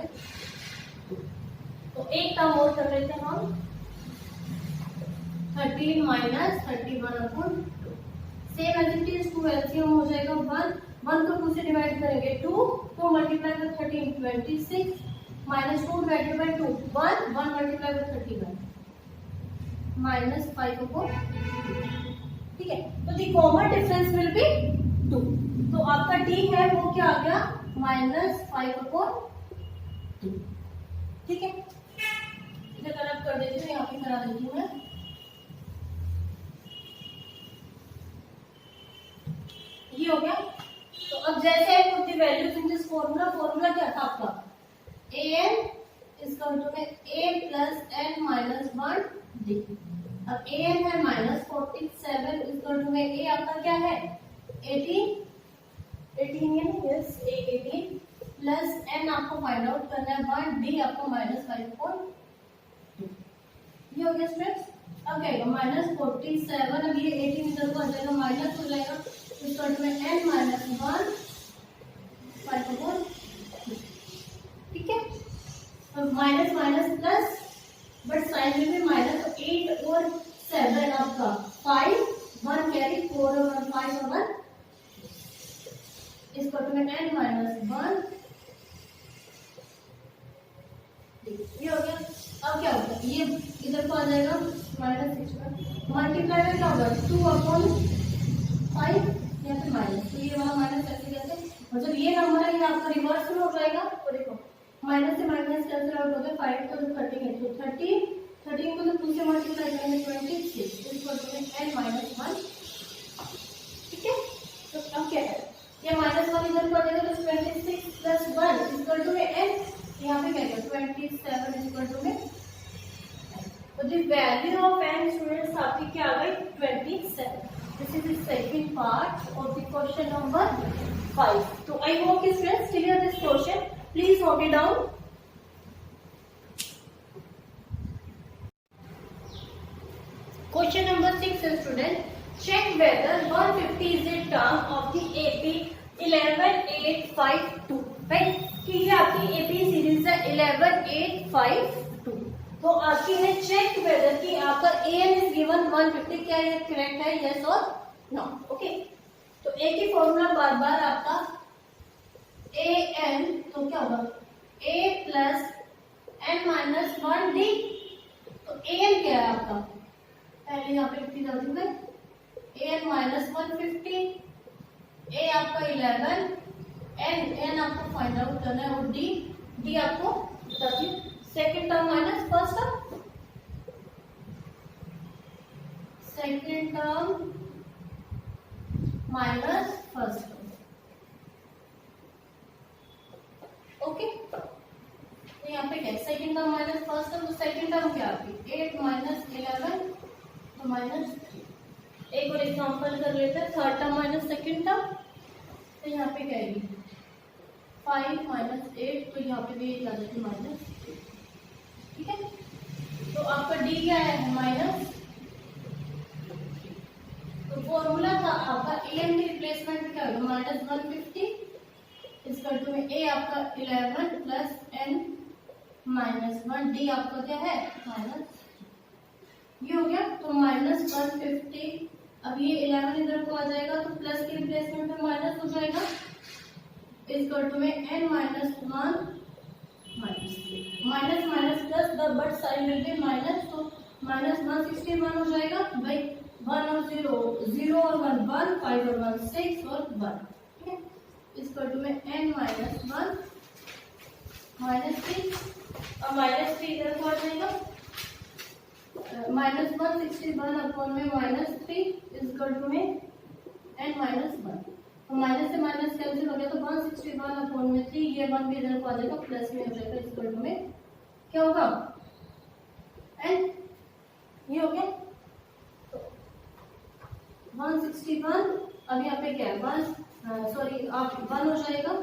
तो एक टर्म और कर लेते हैं हम 13 minus 31 upon 2, same as it is 2 LCM हो जाएगा 1 को 2 से डिवाइड करेंगे 2 multiply by 13 26 minus 2 divided by 2 1 multiply by 31 minus 5 upon, ठीक है। तो the common difference will be 2, तो आपका डी है वो क्या आ गया माइनस 5 अपॉन 2, ठीक है। इधर कनेक्ट कर देती हूँ, यहाँ पे करा देती हूँ मैं, ये हो गया। तो अब जैसे put the values in this formula क्या था आपका an इज इक्वल टू में a plus n minus 1 d। अब an है माइनस 47 इज इक्वल टू में a आपका क्या है 18 यस 18 प्लस n आपको फाइंड आउट करना है 1 d आपको माइनस 5.2, ये हो गया स्टूडेंट्स। अब क्या आएगा माइनस 47, अब ये 18 इधर को आ जाएगा माइनस हो जाएगा, इस पर में n माइनस 1 5/2, ठीक है। तो minus minus plus but sign में भी माइनस, तो 8 और 7 आपका 5 1 कैरी 4 और 5 और 1, इस पर में n माइनस 1, ये हो गया। अब क्या होगा ये इधर को आ जाएगा माइनस 6 पर मल्टीप्लाई में क्या होगा 2 अपॉन 5 या फिर माइनस, तो ये वाला माइनस ऐसे कैसे, और जब ये नंबर है ये आपका रिवर्स में हो जाएगा, तो देखो माइनस से माइनस कैंसिल आउट हो गया, 5 को 13 है तो 13 को तो 2 से मल्टीप्लाई करेंगे 26 इक्वल टू में n माइनस 1। ठीक है, तो अब क्या है, ये माइनस 1 इधर को आ जाएगा तो 26 प्लस 1 इक्वल टू में n, यहाँ पे क्या है 27 इक्वल टू में, तो the value of n students आपकी क्या आ गई 27। This is the second part of the question number 5। तो I hope students clear this question, please note it down. Question number 6 student, check whether 150 is a term of the AP 11852, right? कि ये आपकी AP सीरीज है 11852। तो आपकी है चेक वेदर कि आपका AM इज गिवन 150, क्या ये करेक्ट है, यस और नो। ओके, तो एक ही फॉर्मूला बार बार आपका AM, तो क्या होगा A plus n minus 1D। तो AM क्या है आपका, पहले यहाँ पे 50 डाल दूंगा, an माइनस 150, a आपका 11, n आपको फाइंड आउट करना है और d आपको बता the second term minus first term, second term minus first term. Okay, तो यहाँ पे क्या second term minus first term, तो सेकेंड टर्म क्या आपकी 8 माइनस 11 तो माइनस 3। एक और एग्जांपल कर लेते हैं, third term minus second term, तो यहाँ पे क्या है 5 माइनस 8, तो यहाँ पे भी एक आ जाती है माइनस 3। ठीक है, तो आपका डी क्या है माइनस, तो फॉर्मूला था आपका एम की रिप्लेसमेंट क्या होगा माइनस 150 इसका टू में ए आपका 11 प्लस n माइनस 1, डी आपका क्या है माइनस, ये हो गया। तो माइनस 150, अब ये 11 इधर को आ जाएगा तो प्लस की रिप्लेसमेंट में माइनस हो जाएगा, इक्वल टू में n minus 1 minus 3, minus minus plus the but sign will be minus, तो माइनस 161 हो जाएगा भाई, 1 और 0 0 और 1 1, 5 और 1 6 और 1। ठीक है, इक्वल टू में n माइनस 1 माइनस 3 और माइनस 3 इधर को आ जाएगा, माइनस 161 अपॉन में माइनस 3 इक्वल टू में n माइनस 1, तो माइनस से माइनस कैंसिल हो गया तो 161 अपॉन में 3, ये 1 भी इधर को आ जाएगा प्लस में हो जाएगा, इक्वल टू में क्या होगा n, ये हो गया। तो 161, अब यहाँ पे क्या है 1 सॉरी आप 1 हो जाएगा,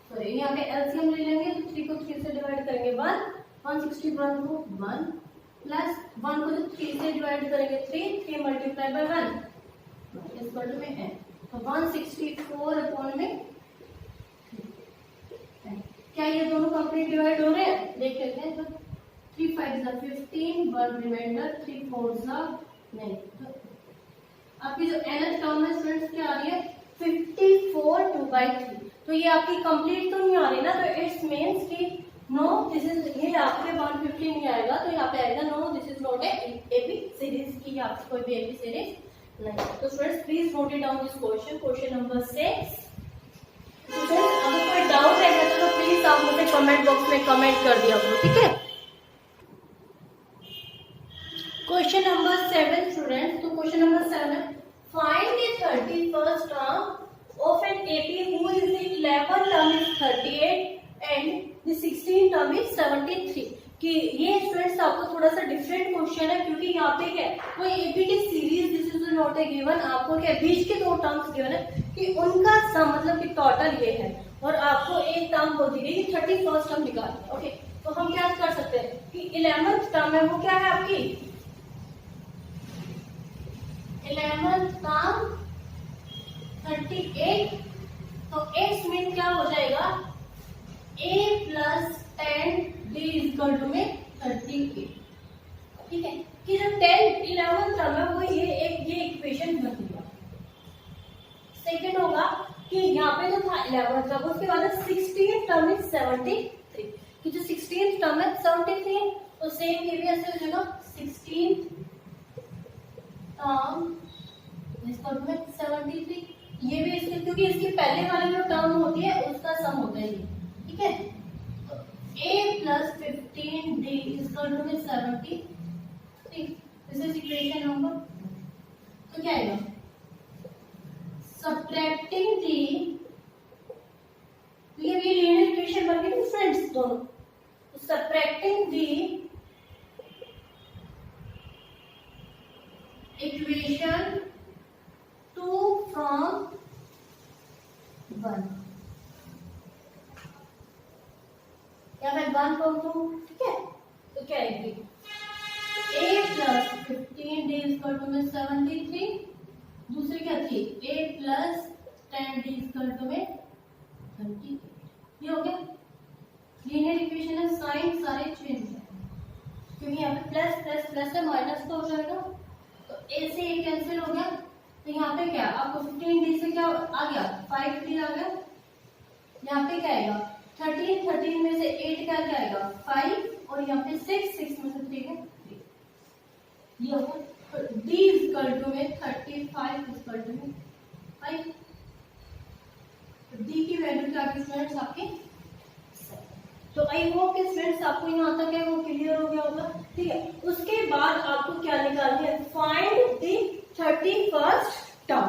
सॉरी यहाँ पे एलसीएम ले लेंगे तो 3 को 3 से डिवाइड करेंगे 1, 161 को 1 प्लस 1 को 3 से डिवाइड करेंगे 3 मल्टीप्लाई बाय 1 इक्वल टू में n, तो 164 अपॉन में क्या ये दोनों कंप्लीट डिवाइड हो रहे हैं, देख लेते हैं। तो 3 5 जा 15, 1 रिमाइंडर, 3 4 जा नहीं, तो आपकी जो nth टर्म है स्टूडेंट्स क्या आ रही है 54 2/3, तो ये आपकी कंप्लीट तो नहीं आ रही ना, तो इट्स मींस कि नो दिस इज, ये आपके 150 नहीं आएगा, तो यहाँ पे आएगा no this is not a AP series की, आपकी कोई भी एपी सीरीज नहीं। तो students please note it down this question, question number 6। Students अगर कोई डाउट है तो प्लीज आप मुझे कमेंट बॉक्स में कमेंट कर दिया करो, ठीक है। क्वेश्चन नंबर 7 स्टूडेंट्स, तो question number 7, find the 31st term of an AP who is the 11th term is 38 and the 16th term is 73। कि ये स्टूडेंट्स आपको थोड़ा सा डिफरेंट क्वेश्चन है, क्योंकि यहाँ पे क्या है कोई एपी की series this is not A given, आपको क्या बीच के दो टर्म्स गिवन है कि उनका सम मतलब कि टोटल ये है, और आपको एक टर्म बोल दी गई 31st टर्म निकालना। ओके, तो हम क्या कर सकते हैं कि 11th टर्म है वो क्या है आपकी 11th टर्म 38, तो x मीन क्या हो जाएगा a plus 10 d equal to में 38। ठीक है, कि जो 11th टर्म है वो ये इक्वेशन बन गया। सेकंड होगा कि यहाँ पे जो था 11th टर्म, उसके बाद 16th टर्म इज 73, कि जो 16th टर्म है 73, तो सेम ये भी ऐसे हो जाएगा 16th टर्म इक्वल टू में 73, ये भी इसके, क्योंकि इसकी पहले वाली जो टर्म होती है उसका सम होता है ये। ठीक है, तो a plus 15d is equal to 73. This is equation number. तो क्या आएगा? Subtracting the, ये लीनियर इक्वेशन बन गई फ्रेंड्स दोनों. Subtracting the equation 2 from 1. या मैं 1 from 2, ठीक है? तो क्या आएगी? a plus 15d is equal to 73. दूसरी क्या थी? a plus 10d is equal to 38. ये हो गया. लीनियर इक्वेशन है, साइन सारे चेंज है क्योंकि यहाँ पे प्लस प्लस प्लस है, माइनस तो हो जाएगा. तो a से a कैंसिल हो गया. तो यहाँ पे क्या आपको 15d से क्या आ गया? 5d आ गया. यहाँ पे क्या आएगा? 13 में से 8 क्या आएगा? 5. और यहाँ पे 6 में से 3 है 3. ये होगा. तो d इज इक्वल टू में 35 इज इक्वल टू में 5. तो d की वैल्यू क्या आती है स्टूडेंट्स आपकी? तो आई होप कि स्टूडेंट्स आपको यहाँ तक है वो क्लियर हो गया होगा. ठीक है. उसके बाद आपको क्या निकालना है? Find the 31st term.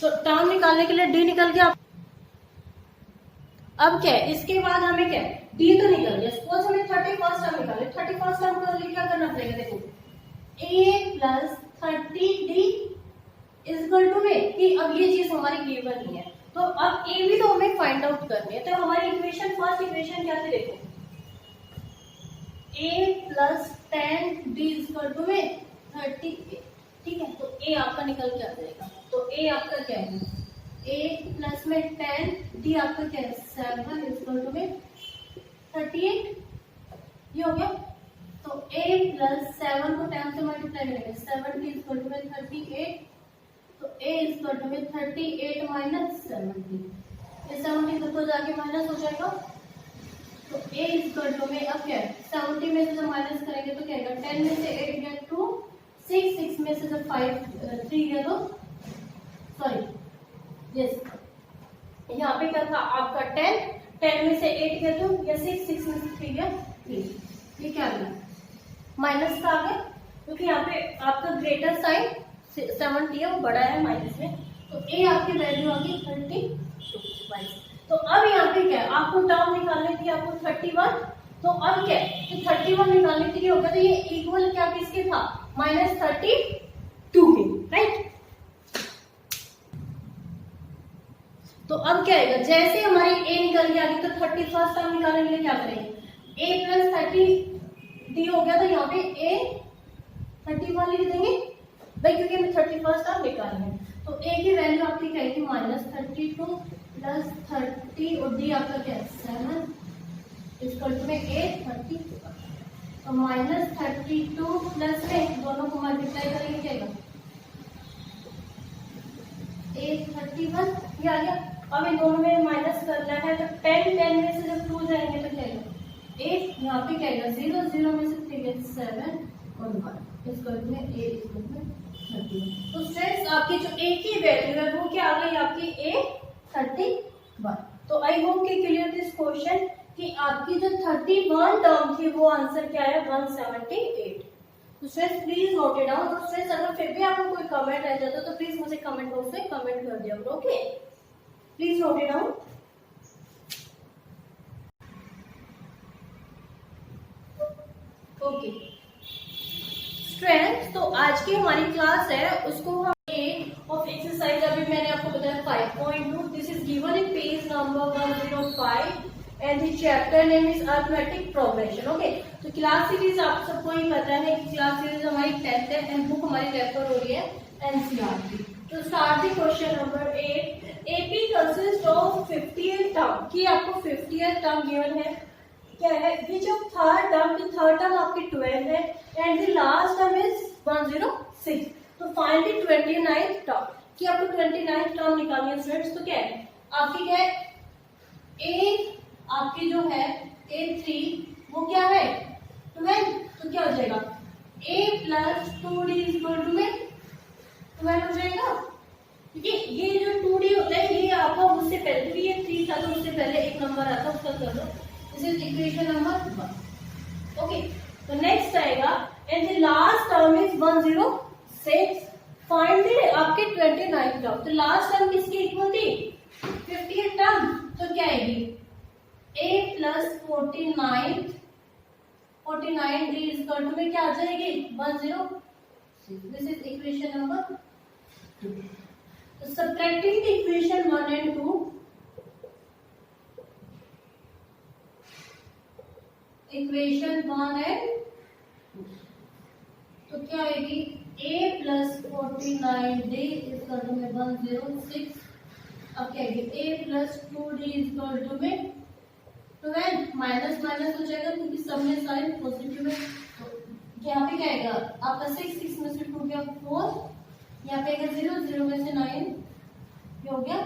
तो टर्म निकालने के लिए डी निकल गया. अब क्या है? इसके बाद हमें क्या है? डी तो निकल गया. सपोज हमें 31st टर्म निकाले. 31st टर्म को लिए क्या करना पड़ेगा? देखो a plus 30d is equal to में कि अब ये चीज हमारी गिवन ही है. तो अब a भी तो हमें फाइंड आउट करनी है. तो हमारी इक्वेशन फर्स्ट इक्वेशन क्या थी? देखो a plus 10d is equal to में 38. ठीक है. तो a आपका निकल के आ जाएगा. तो a आपका क्या है? a प्लस में 10 d आपका क्या है? 7 इज इक्वल टू में 38. ये हो गया. तो a प्लस 7 को 10 से मल्टीप्लाई करेंगे. 7 इज इक्वल टू में 38. तो a इज इक्वल टू में 38 माइनस 70. ये 70 तो जाके माइनस हो जाएगा. तो a इज इक्वल टू में अब क्या है? 70 में से जब माइनस करेंगे तो क्या आएगा? 10 में से 8 गया 2, 6 में से जब 3 गया तो सॉरी यस यहाँ पे क्या था आपका 10 में से 8 गया तो या 6 में से 3 गया 3. ये क्या आ गया? माइनस का आ गया क्योंकि यहाँ पे आपका ग्रेटर साइन 70 है वो बड़ा है माइनस में. तो a आपकी वैल्यू आ गई 32. तो अब यहाँ पे क्या है? आपको टर्म निकालने थी आपको 31. तो अब क्या है? तो 31 निकालने के लिए होगा. तो ये इक्वल क्या किसके था? -32 के. राइट. तो अब क्या आएगा? जैसे हमारी a निकल के आ गई तो 31st टर्म निकालने के लिए क्या करेंगे? a प्लस 30d हो गया. तो यहाँ पे a 31 लिख देंगे भाई क्योंकि हमें 31st टर्म निकालना है. तो a की वैल्यू आपकी क्या आएगी? -32 प्लस 30 और d आपका क्या है? 7 इक्वल टू में a 30. तो -32 प्लस में दोनों को मल्टीप्लाई करेंगे क्या आएगा? a 31. ये आ गया. अब इन दोनों में माइनस करना है तो 10 में से जब 2 जाएंगे तो क्या आएगा? 8. यहाँ पे क्या आएगा? 0 में से 3 गया 7 और 1 इक्वल टू में a इक्वल टू 31. तो स्टूडेंट्स आपकी जो a की वैल्यू है वो क्या आ गई आपकी? a 31. तो आई होप कि क्लियर दिस क्वेश्चन कि आपकी जो 31 टर्म थी वो आंसर क्या है? 178. तो students please note it down. तो स्टूडेंट्स अगर फिर भी आपको कोई कमेंट रह जाता तो प्लीज मुझे कमेंट बॉक्स में कमेंट कर दिया करो. Okay please note it down. Okay students तो आज की हमारी क्लास है उसको हम ऑफ एक्सरसाइज अभी मैंने आपको बताया 5.2. This is given in page number 105 and the chapter name is arithmetic progression. Okay तो क्लास सीरीज आप सबको ही पता है कि क्लास सीरीज हमारी 10th है एंड बुक हमारी रेफर हो रही है एनसीईआरटी. तो start the question number 8. AP consist of 50th term की आपको 50th टर्म गिवन है. क्या है? विच ऑफ थर्ड टर्म आपकी 12 है and the last term is 106. तो फाइंड द 29th टर्म की आपको 29th टर्म निकालनी है स्टूडेंट्स. तो क्या है आपकी? क्या है? a आपकी जो है a3 वो क्या है? 12. तो क्या हो जाएगा? a plus 2d is equal to में 12 हो जाएगा. क्योंकि ये जो 2d होता है ये आपका उससे पहले भी ये 3 था तो उससे पहले एक नंबर आता उसका कर दो. This is equation number 1. Okay, तो नेक्स्ट आएगा and the last term is 106. Find the आपके 29 टर्म. तो लास्ट टर्म किसकी इक्वल थी 50th टर्म. तो क्या आएगी a plus 49 d is equal to में क्या आ जाएगी 106. This is equation number 2. तो subtracting the equation 1 and 2, equation 1 and 2, तो क्या आएगी a plus 49 d is equal to में 106. अब क्या आएगी a plus 2d is equal to में 12. माइनस माइनस हो जाएगा क्योंकि सब में साइन पॉजिटिव है. तो यहाँ पे क्या आएगा आपका 6 में से 2 गया 4. यहाँ पे आएगा 0 में से 9 ये हो गया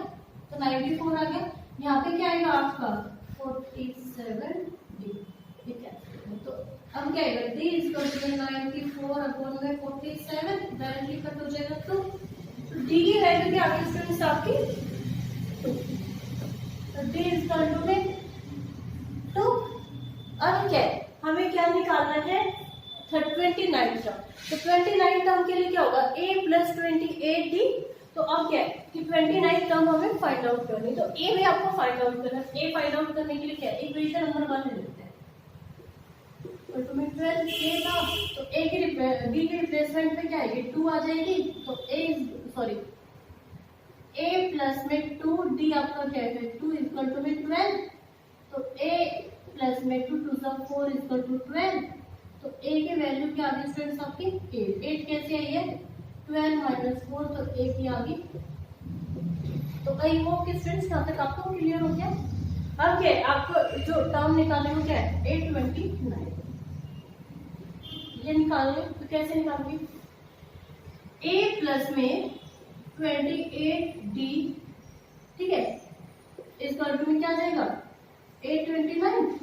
तो 94 आ गया. यहाँ पे क्या आएगा आपका 47d. ठीक है, तो अब क्या आएगा d is equal to 94 upon में 47. डायरेक्टली कट हो जाएगा. तो d की वैल्यू क्या आ गई स्टूडेंट्स आपकी 2. तो d इज इक्वल टू में 2. अब क्या है हमें क्या निकालना है 29 टर्म. तो 29 टर्म के लिए क्या होगा a प्लस 28d. तो अब क्या है कि 29 टर्म हमें फाइंड आउट करनी. तो a भी आपको फाइंड आउट करना है. a फाइंड आउट करने के लिए क्या है इक्वेशन नंबर 1 ले लेते हैं. तो तुम्हें 12 a था तो a की b के रिप्लेसमेंट में क्या आएगी 2 आ जाएगी. तो a प्लस में 2d आपका क्या है 2 इक्वल टू में 12. तो a प्लस में 2 2 4 इक्वल टू 12. तो a की वैल्यू क्या आ गई स्टूडेंट्स आपकी 8 कैसे आई है 12 माइनस 4. तो a की आ गई. तो आई होप कि स्टूडेंट्स यहाँ तक आपको क्लियर हो गया. अब क्या है आपको जो टर्म निकालने को क्या है 829 ये निकालने. तो कैसे निकालोगे a प्लस में 28d. ठीक है, इस टर्म में क्या आ जाएगा 829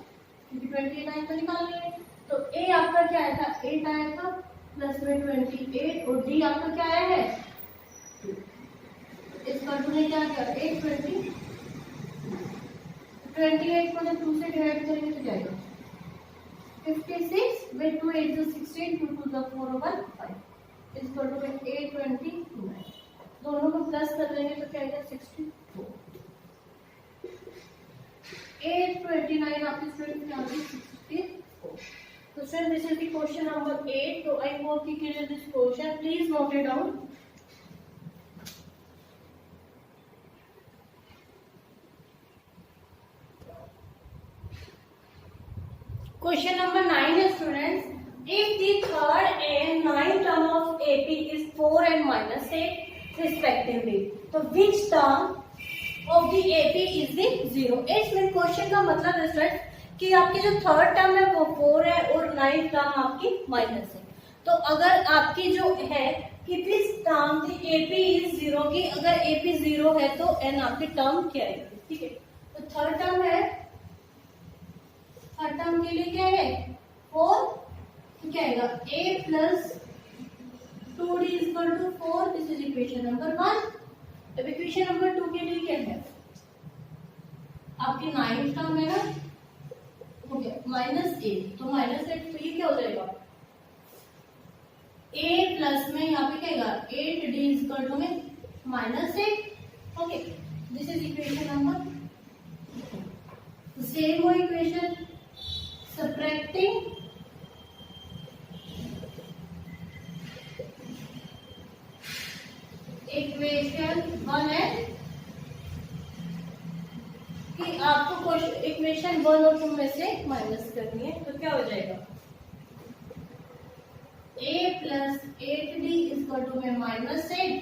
क्योंकि 29 तो निकाल लिए. तो a आपका क्या आया था 8 आया था प्लस में 28 और d आपका क्या आया है 2. इस टर्म में क्या आएगा 820. 28 को जब 2 से डिवाइड करेंगे तो क्या आएगा 56 में 2 8 जो 16 2 2 जो 4 over 5 इस टर्म में 829. दोनों को प्लस कर लेंगे तो क्या आएगा 64. 829 आपके स्टूडेंट क्या होगी 64. तो sir this is the question number 8. तो I hope you clear this question. Please note it down. Question number 9 is students, if the third and ninth term of AP is 4 and minus 8 respectively, तो which term of the AP is the 0? इसमें क्वेश्चन का मतलब है स्टूडेंट कि आपकी जो थर्ड टर्म है वो 4 है और नाइन्थ टर्म आपकी माइनस है. तो अगर आपकी जो है कि this term the AP is 0 की अगर AP 0 है तो n आपकी टर्म क्या आएगी. ठीक है, तो थर्ड टर्म है थर्ड टर्म के लिए क्या है 4. तो क्या आएगा a plus 2d is equal to 4. This is equation number 1. अब इक्वेशन नंबर 2 के लिए क्या है आपकी नाइन्थ टर्म है ना हो गया -8. तो -8 तो ये क्या हो जाएगा a प्लस में यहाँ पे क्या आएगा 8d इज इक्वल टू में -8. Okay, this is equation number. Same वो इक्वेशन subtracting इक्वेशन 1 है कि आपको इक्वेशन 1 और 2 में से माइनस करनी है. तो क्या हो जाएगा a plus 8d equal to में -8.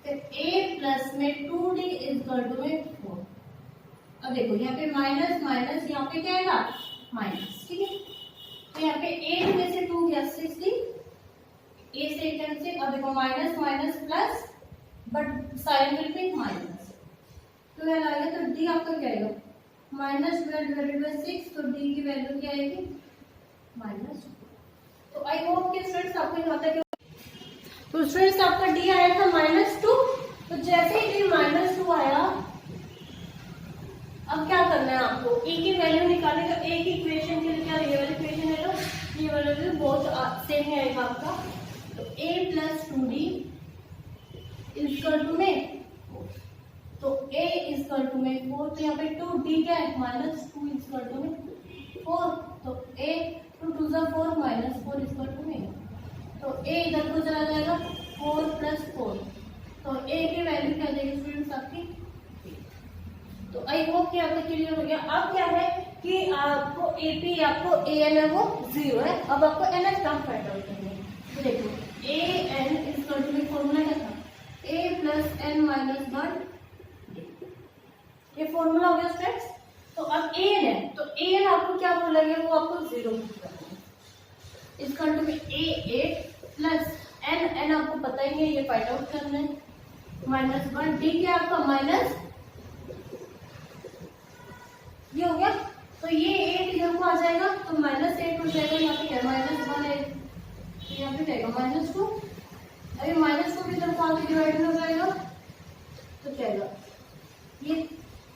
फिर a प्लस में 2d इक्वल टू में 4. अब देखो यहाँ पे माइनस माइनस यहाँ पे क्या आएगा माइनस. ठीक है, तो यहाँ पे 8 में से 2 गया 16 a से कैंसिल. अब देखो minus minus plus but sign will be minus. तो यहाँ आएगा तो d आपका क्या आएगा -12 डिवाइडेड बाय 6. तो d की वैल्यू क्या आएगी -2. तो आई होप कि स्टूडेंट्स आपको यहाँ तक. तो स्टूडेंट्स आपका d आया था -2. तो जैसे ही d -2 आया अब क्या करना करना है आपको, ए की वैल्यू निकालने का। ए की इक्वेशन के लिए क्या, ये वाली इक्वेशन है ना, ये वाला भी बहुत सेम ही आएगा आपका। तो a plus 2d is equal to में, तो a इजकल टू में 4, तो यहाँ पे 2d क्या है -2 इजकल टू में 4, तो a 2 2 4 -4 इजकल टू में, तो a इधर को चला जाएगा 4 + 4, तो a की वैल्यू क्या देगी स्टूडेंट्स आपकी। तो आई होप कि आपको क्लियर हो गया। अब क्या है कि आपको एपी, आपको an है वो 0 है। अब आपको nth टर्म फाइंड आउट करना है। तो देखो an इजकल टू में फॉर्मूला क्या था, a + n - 1, ये फॉर्मूला हो गया स्टूडेंट्स। तो अब an है, तो an आपको क्या बोलेंगे, वो आपको 0 इजकल टू में a प्लस n आपको पता ही है, ये फाइंड आउट करना है, -1 d क्या आपका माइनस, ये हो गया। तो ये 8 इधर को आ जाएगा, तो -8 हो जाएगा, यहाँ पे क्या -1 यहाँ पे जाएगा -2, अभी -2 भी इधर को आगे डिवाइड हो जाएगा, तो क्या आएगा, ये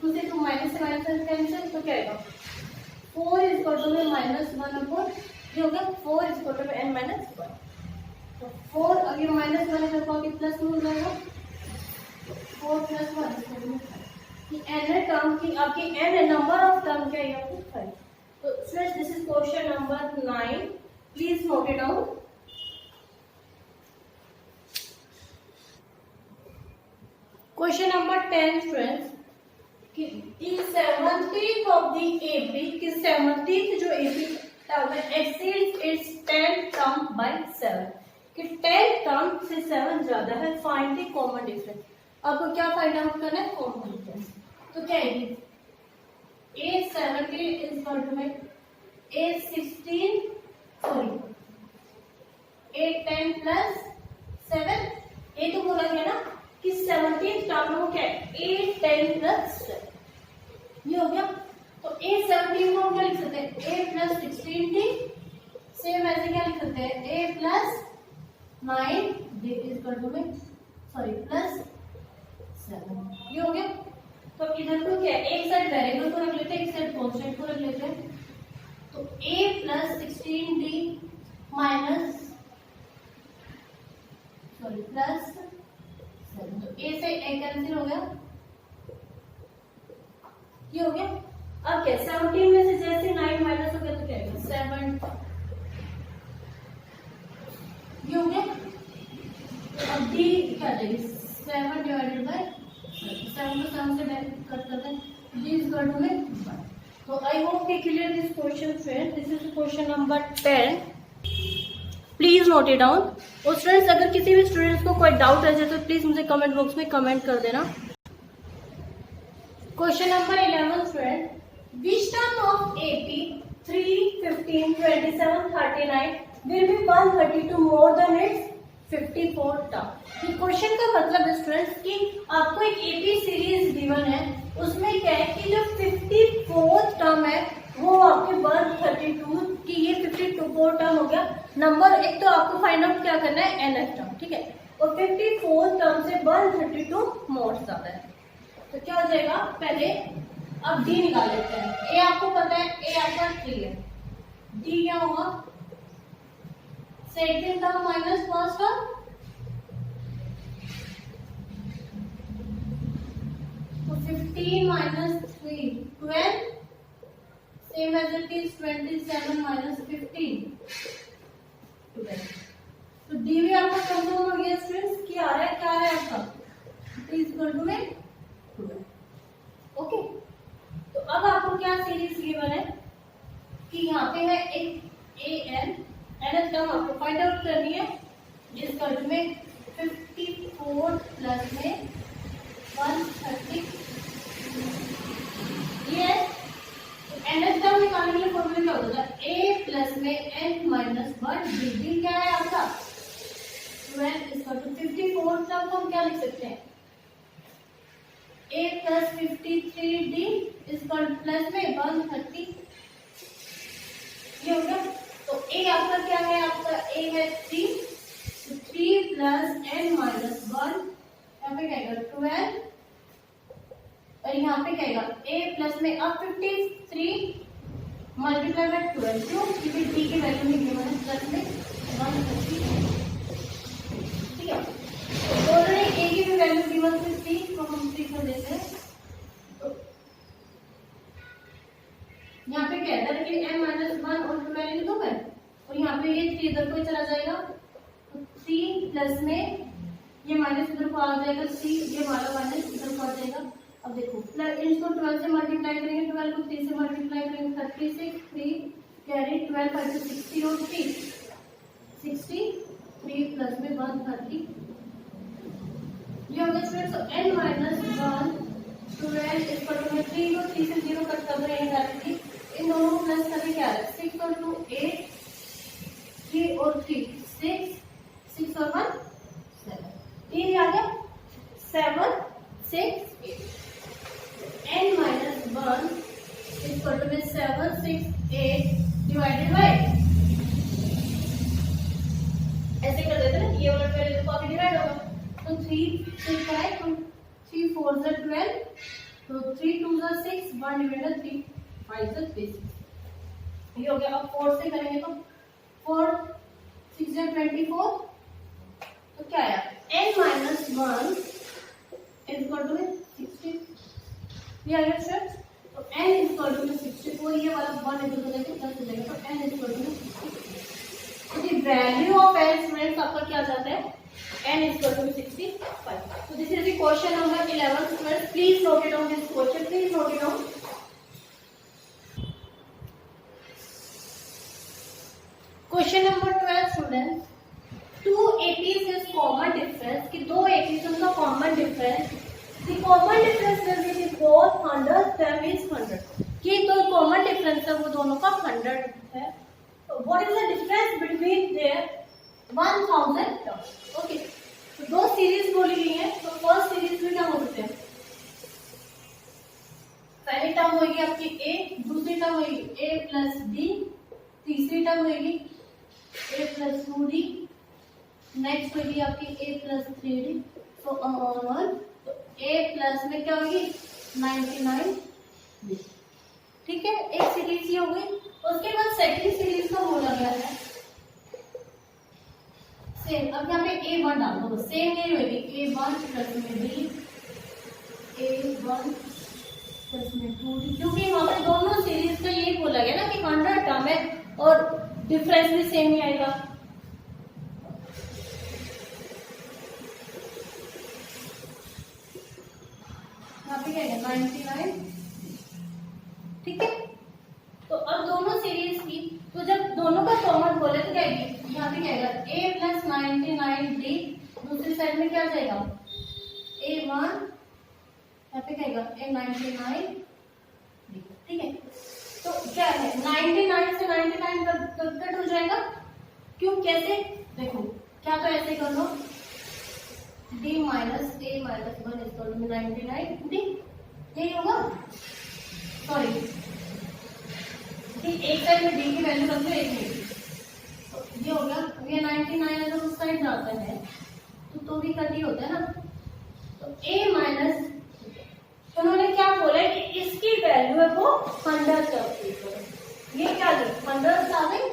2 से 2 माइनस से माइनस कैंसिल, तो क्या आएगा 4 इजकल टू में -1/, ये हो गया 4 इजकल टू में n - 1, तो 4 अभी -1 इधर को आगे प्लस में हो जाएगा, 4 + 1 इजकल टू n टर्म की आपकी n नंबर ऑफ टर्म क्या है आपको 5। तो students this is question number 9, please note it down. Question number 10 students, कि 70th ऑफ द एपी, कि 70th जो एपी टर्म है exceeds its 10th term by 7, कि 10th टर्म से 7 ज्यादा है, फाइंड द कॉमन डिफरेंस। आपको क्या फाइंड आउट करना है, कॉमन डिफरेंस। तो क्या है A17 इजकल टू में A16 सॉरी A10 + 7, ये तो बोला गया ना कि 17 टर्म में क्या है A10 + 7, ये हो गया। तो A17 को हम क्या लिख सकते हैं, A + 16d, सेम ऐसे क्या लिख सकते हैं A + 9d इजकल टू में सॉरी +7, ये हो गया। तो इधर को क्या है, एक साइड वेरिएबल को रख लेते हैं, एक साइड कांस्टेंट को रख लेते हैं। तो a + 16d +7, तो a से a कैंसिल हो गया, ये हो गया। अब क्या 17 में से जैसे 9 माइनस हो गया तो क्या होगा 7, ये हो गया। तो अब d क्या जाएगी 7 डिवाइडेड बाय 7 को 7 से कट करते हैं, d इजकल टू में 1। तो आई होप कि clear this question friend, this is question number 10, please note it down. और स्टूडेंट्स अगर किसी भी स्टूडेंट्स को कोई डाउट रह जाए तो प्लीज मुझे कमेंट बॉक्स में कमेंट कर देना। Question number 11 student, which term of AP 3, 15, 27, 39 will be 132 more than its 54 term. ये क्वेश्चन का मतलब है स्टूडेंट्स कि आपको एक एपी सीरीज गिवन है, उसमें क्या है कि जो 54 टर्म है वो आपके 132 की, ये 54 टर्म हो गया नंबर। एक तो आपको फाइंड आउट क्या करना है nth टर्म, ठीक है, और 54 टर्म से 132 मोर ज्यादा है, तो क्या हो जाएगा, पहले अब डी निकाल लेते हैं। ए आपको पता है, ए आपका 3 है, डी क्या होगा second term minus first term, तो 15 - 3 12, सेम एज इट इज 27 - 15 12। तो डी भी आपका कंफर्म हो गया स्टूडेंट्स, क्या आ रहा है, क्या आ रहा है आपका इक्वल टू में 12। ओके, तो अब आपको क्या सीरीज गिवन है कि यहाँ पे है एक an, nth टर्म आपको फाइंड आउट करनी है, जिसका में 54 प्लस में 130 ये है। तो nth टर्म निकालने के लिए फॉर्मूला क्या होता है, a प्लस में n माइनस 1 डी क्या है आपका 12 इसका। तो 54 टर्म को हम क्या लिख सकते हैं, a प्लस 53d इसका प्लस में 130, ये हो गया। तो a आपका क्या है, आपका a है 3, तो 3 प्लस n माइनस 1 यहाँ पे क्या आएगा 12, और यहाँ पे क्या आएगा a प्लस में अब 53 मल्टीप्लाई बाय 12 क्यों, क्योंकि d की वैल्यू में गिवन है प्लस में 130। ठीक है, तो दोनों ने a की भी वैल्यू गिवन थी 3, तो हम 3 कर देते हैं। तो यहाँ पे क्या है कि m माइनस 1 और 12 लिख दो मैं, और यहाँ पे ये 3 इधर को चला जाएगा, तो 3 प्लस में ये माइनस इधर को आ जाएगा 3, ये वाला माइनस इधर को आ जाएगा। अब देखो प्लस इसको 12 से मल्टीप्लाई करेंगे, 12 को 3 से मल्टीप्लाई करेंगे 36, 3 कैरी 12 5 60 और 3 63 प्लस में 130 ये हो गया स्टूडेंट्स। तो n माइनस 1 12 इस पर में 3 को 3 से 0 कट कर रहे हैं डायरेक्टली, इन दोनों को प्लस करके क्या है 6 और 2 8 3 और 3 6 और 1 7 ये आ गया 7 6 8 n माइनस 1 इस पर में 7 6 8 डिवाइडेड बाय ऐसे कर देते ना, ये वाला 12 तो काफी डिवाइड होगा, तो 3 से 5 तो 3 4 से 12 तो 3 2 से 6 1 डिवाइडेड 3 5 से 3 ये हो गया। अब 4 से करेंगे तो 4 6 से 24 तो क्या आया n minus 1 is equal to 60 ये आ गया सर। तो n इज इक्वल टू 64 ये वाला 1 इधर लेके प्लस हो जाएगा, तो n इज इक्वल टू 60। तो the value of n students आपका क्या जाता है n is equal to 65। so this is the question number 11 students, please note it down this question, please note it down। Question number 12 students, two APs is common difference कि दो एपीज उनका common difference, the common difference will be both 100 term is 100 कि तो कॉमन डिफरेंस है वो दोनों का 100 है। What is the difference between their 1000 term. Okay, तो दो सीरीज बोली गई है, तो फर्स्ट सीरीज में क्या हो सकते हैं, पहली टर्म होगी आपकी a, दूसरी टर्म होगी a प्लस d, तीसरी टर्म होगी a प्लस 2d, नेक्स्ट होगी आपकी a प्लस 3d, तो ऑन तो a प्लस में क्या होगी 99d। ठीक है, एक सीरीज ये हो गई। उसके बाद सेकंड सीरीज का बोला गया है सेम, अब यहाँ पे a1 डाल दो, सेम नहीं होगी a1 प्लस में d, a1 प्लस में 2d, क्योंकि वहां पे दोनों सीरीज का यही बोला गया ना कि 100 टर्म है और डिफरेंस भी सेम ही आएगा। यहाँ पे क्या है 99। ठीक है, तो अब दोनों सीरीज की, तो जब दोनों का कॉमन बोले तो क्या है यहाँ पे क्या आएगा a प्लस 99d, दूसरी साइड में क्या जाएगा a1, यहाँ पे क्या आएगा a99d। ठीक है, तो क्या है 99 से 99 कट हो जाएगा, क्यों कैसे देखो, क्या तो ऐसे कर लो d minus a minus 1 equal to 99d, यही होगा। सॉरी एक साइड में d की वैल्यू रख लो, एक में तो ये हो गया। ये 99 अगर उस साइड जाता है तो भी कट ही होता है ना, तो a माइनस उन्होंने क्या बोला है कि इसकी वैल्यू है वो 100 तक, ये क्या है 100 आ गई,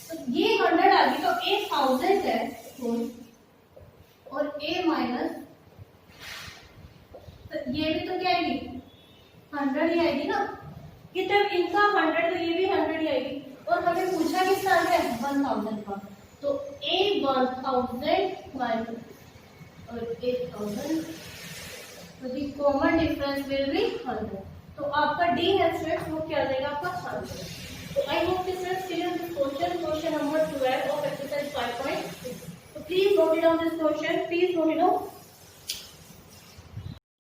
तो ये 100 आ गई, तो a 1000 है और a माइनस तो ये भी तो क्या आएगी 100 ही आएगी ना, कि जब इनका 100 तो ये भी 100 ही आएगी। और हमें पूछा किस तरह है 1000 का, तो a 1000 माइनस और 8000, तो the common difference will B 100। तो आपका d है स्टूडेंट्स, वो क्या आ जाएगा आपका 100। तो I hope this is clear this question number 12 of exercise 5.6। तो please note it down this question, please note it down.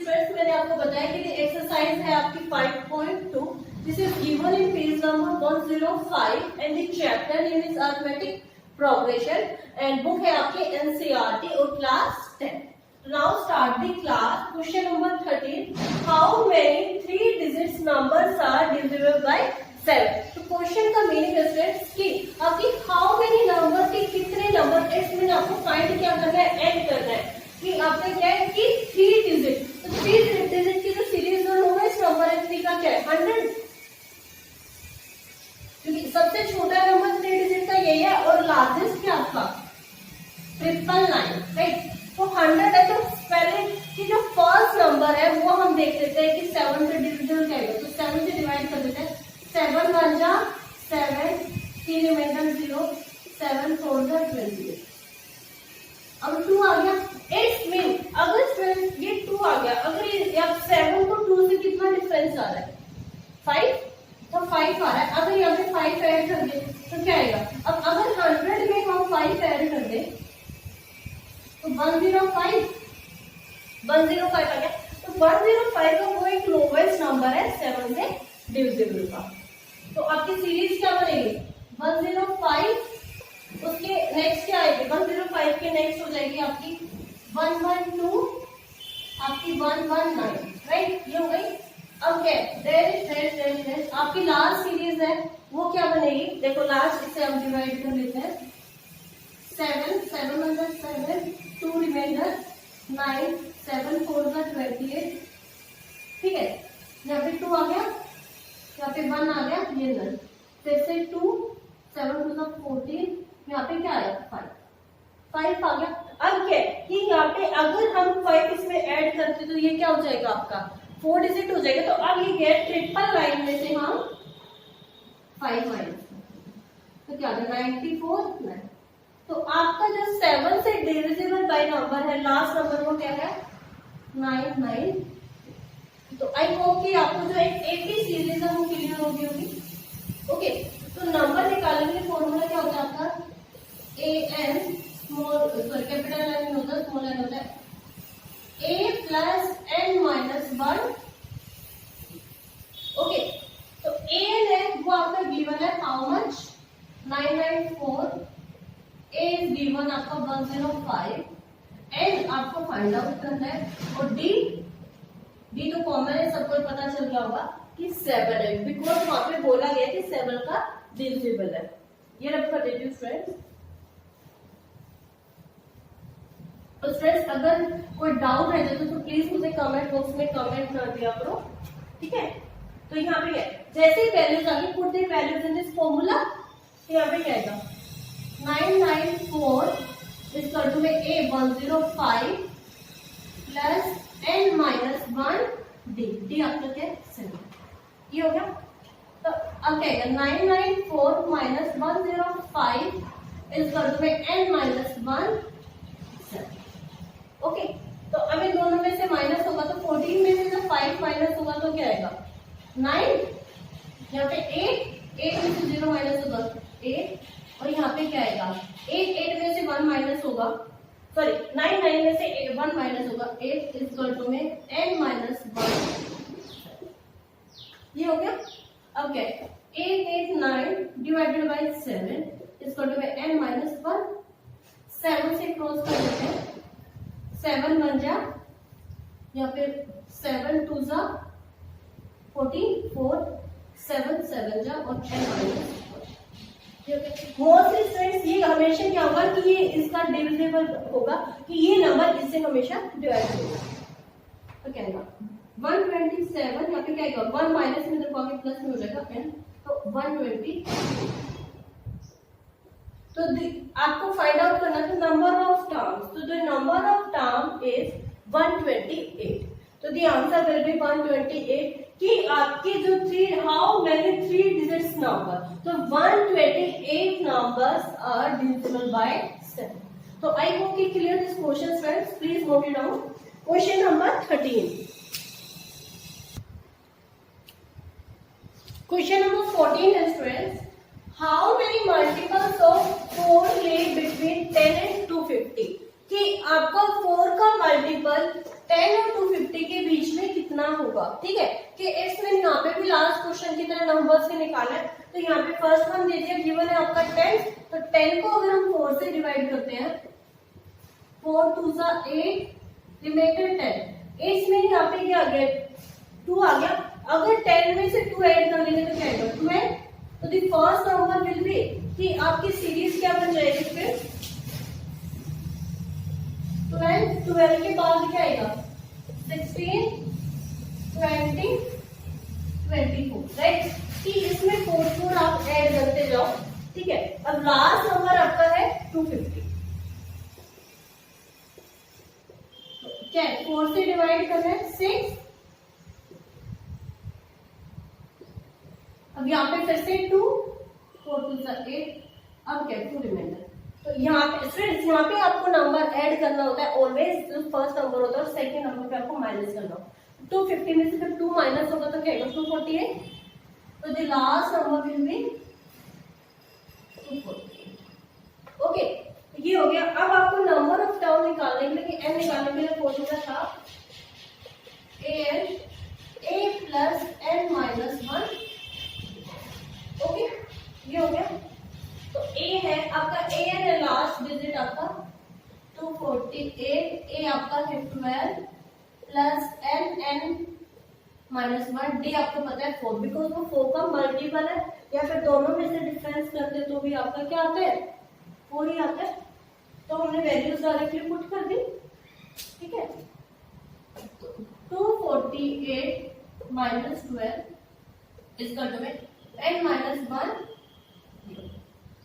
मैंने आपको बताया कि एक्सरसाइज है आपकी 5.2, this is given in page number 105 and the chapter name is arithmetic progression and book है आपके एनसीईआरटी और class 10। Now start the class. Question number 13. How many 3 digits numbers are divisible by 7? तो क्वेश्चन का मीनिंग है कि आपकी हाउ मेनी नंबर के कितने नंबर इसमें आपको फाइंड क्या करना है, ऐड करना है। कि आपने क्या है कि 3 डिजिट, तो 3 डिजिट की जो सीरीज का क्या है 100, क्योंकि सबसे छोटा नंबर 3 डिजिट का यही है और लार्जेस्ट क्या आपका 999, राइट। तो 100 है, तो पहले की जो फर्स्ट नंबर है वो हम देख लेते हैं कि 7 से डिविजिबल क्या है, तो 7 से डिवाइड कर देते हैं। 7 1 जा 7, 3 रिमाइंडर 0, 7 4 जा 28। अब 2 आ गया, इट्स मीन अगर फ्रेंड्स ये 2 आ गया, अगर ये अब 7 को 2 से कितना डिफरेंस आ रहा है 5, तो 5 आ रहा है। अगर यहाँ पे 5 ऐड कर दे तो क्या आएगा, अब अगर 100 में हम 5 ऐड कर दे तो 105 आ गया। तो 105 का वो एक लोवेस्ट नंबर है 7 से डिविजिबल का। तो आपकी सीरीज क्या बनेगी 105, उसके नेक्स्ट क्या आएगी 105 के नेक्स्ट हो जाएगी आपकी 112, आपकी 119, राइट, ये हो गई। अब क्या है आपकी लास्ट सीरीज है वो क्या बनेगी, देखो लास्ट इसे हम डिवाइड कर लेते हैं। 7 7 1 7, 2 रिमाइंडर 9, 7 4 28, ठीक है। यहाँ पे 2 आ गया, यहाँ पे 1 आ गया, ये नल, फिर से 2, 7 2 14, यहाँ पे क्या आया 5 आ गया। अब क्या है कि यहाँ पे अगर हम 5 इसमें ऐड करते तो ये क्या हो जाएगा आपका 4 डिजिट हो जाएगा। तो अब ये क्या ट्रिपल लाइन में से हम 5 माइनस, तो क्या 94। तो आपका जो 7 से डिविजिबल बाय नंबर है लास्ट नंबर वो क्या है 99। तो आई होप कि आपको जो एक ही सीरीज है वो क्लियर होगी ओके। तो नंबर निकालने के लिए फॉर्मूला क्या होता है आपका an small sorry capital N होता है, स्मॉल एन होता है, a plus n minus 1, okay. तो an है वो आपका गिवन है how much 994, a is given आपका 105, n आपको फाइंड आउट करना है, और d तो कॉमन है, सबको पता चल गया होगा कि 7 है, बिकॉज वहां पे बोला गया कि 7 का डिविजिबल है। ये रब कर देती हूँ फ्रेंड्स। तो फ्रेंड्स अगर कोई डाउट रह जाए तो प्लीज मुझे कमेंट बॉक्स में कमेंट कर दिया करो, ठीक है। तो यहाँ पे क्या जैसे ही वैल्यूज आ गई put the values in this formula, तो यहाँ पे क्या आएगा 994 इज इक्वल टू में a 105 plus n minus 1 d आपका क्या है 7, ये हो गया। तो अब क्या आएगा 994 माइनस 105 इज इक्वल टू में n माइनस 1 7, ओके। तो अब इन दोनों में से माइनस होगा तो 14 में से जब 5 माइनस होगा तो क्या आएगा 9, यहाँ पे 8 में से 0 माइनस होगा 8, और यहाँ पे क्या आएगा 8 में से 1 माइनस होगा, सॉरी 9 में से 1 माइनस होगा 8 इज इक्वल टू में n माइनस 1, ये हो गया। अब क्या है 8 divided by 7 is equal to में n माइनस 1, 7 से क्रॉस कर देते हैं, 7 1 जा, या फिर 7 2 जा 44, 7 7 जा और n माइनस 1। मोस्टली स्टूडेंट्स ये हमेशा क्या होगा कि ये इसका डिविजिबल होगा, कि ये नंबर इससे हमेशा डिवाइड होगा। तो क्या आएगा 127, यहाँ पे क्या आएगा 1 माइनस में देखो आगे प्लस में हो जाएगा n, तो 120। तो आपको फाइंड आउट करना है नंबर ऑफ टर्म्स, तो the number of term is 128, तो द आंसर विल बी 128। कि आपके जो हाउ मेनी 3 डिजिट्स नंबर, तो 128 नंबर्स आर डिविजिबल बाय 7। तो आई होप कि clear this question friends, please note it down. Question number 13, question number 14 है students, how many multiples of 4 ले बिटवीन 10 and 250, कि आपका 4 का मल्टीपल 10 और 250 के बीच में कितना होगा, ठीक है। कि इसमें यहाँ पे भी लास्ट क्वेश्चन की तरह नंबर्स से निकालना है। तो यहाँ पे फर्स्ट वन दे दिया, गिवन है आपका 10, तो 10 को अगर हम 4 से डिवाइड करते हैं 4 2 8, रिमेंडर 10, इसमें यहाँ पे क्या आ गया 2 आ गया। अगर 10 में से 2 ऐड कर लेंगे तो क्या आएगा 12, तो the first number will be, कि आपकी सीरीज क्या बन जाएगी फिर 12 के बाद क्या आएगा 16 20 राइट, कि इसमें 4 आप ऐड करते जाओ, ठीक है। अब लास्ट नंबर आपका है 250, क्या है 4 से डिवाइड करना है 6, अब यहाँ पे फिर से 2, 4 2 8, अब क्या 2 रिमाइंडर। तो यहाँ पे स्टूडेंट्स, यहाँ पे आपको नंबर ऐड करना होता है ऑलवेज, जो फर्स्ट नंबर होता है और सेकंड नंबर पे आपको माइनस करना होता है। 250 में से जब 2 माइनस होगा तो क्या आएगा 248, तो the last number will be 248। Okay, ये हो गया। अब आपको नंबर ऑफ टर्म निकालने के लिए, n निकालने के लिए फॉर्मूला था a plus n minus 1। Okay, ये हो गया। तो a है आपका, a है लास्ट डिजिट आपका 248, a आपका है 12 प्लस n माइनस 1, d आपको पता है 4, बिकॉज वो 4 का मल्टीपल है, या फिर दोनों में से डिफरेंस करते तो भी आपका क्या आता है 4 ही आता है। तो हमने वैल्यूज डायरेक्टली पुट कर दी, ठीक है। 248 माइनस 12 इसका जो है n माइनस 1,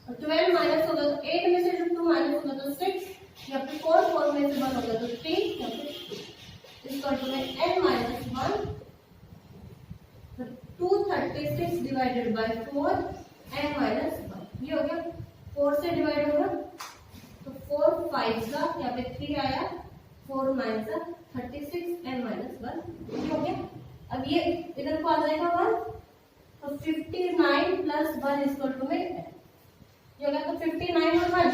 12 माइनस होगा तो 8 में से जब 2 माइनस होगा तो 6, या फिर 4 में से 1 होगा तो 3, या फिर इसका जो है n minus 1, 236 divided by 4 n minus 1, ये हो गया। 4 से डिवाइड होगा तो 4 5 का, यहाँ पे 3 आया, 4 9 का 36 n माइनस 1, ये हो गया। अब ये इधर को आ जाएगा 1, तो 59 प्लस 1 इक्वल टू में ये होगा, तो 59 और 1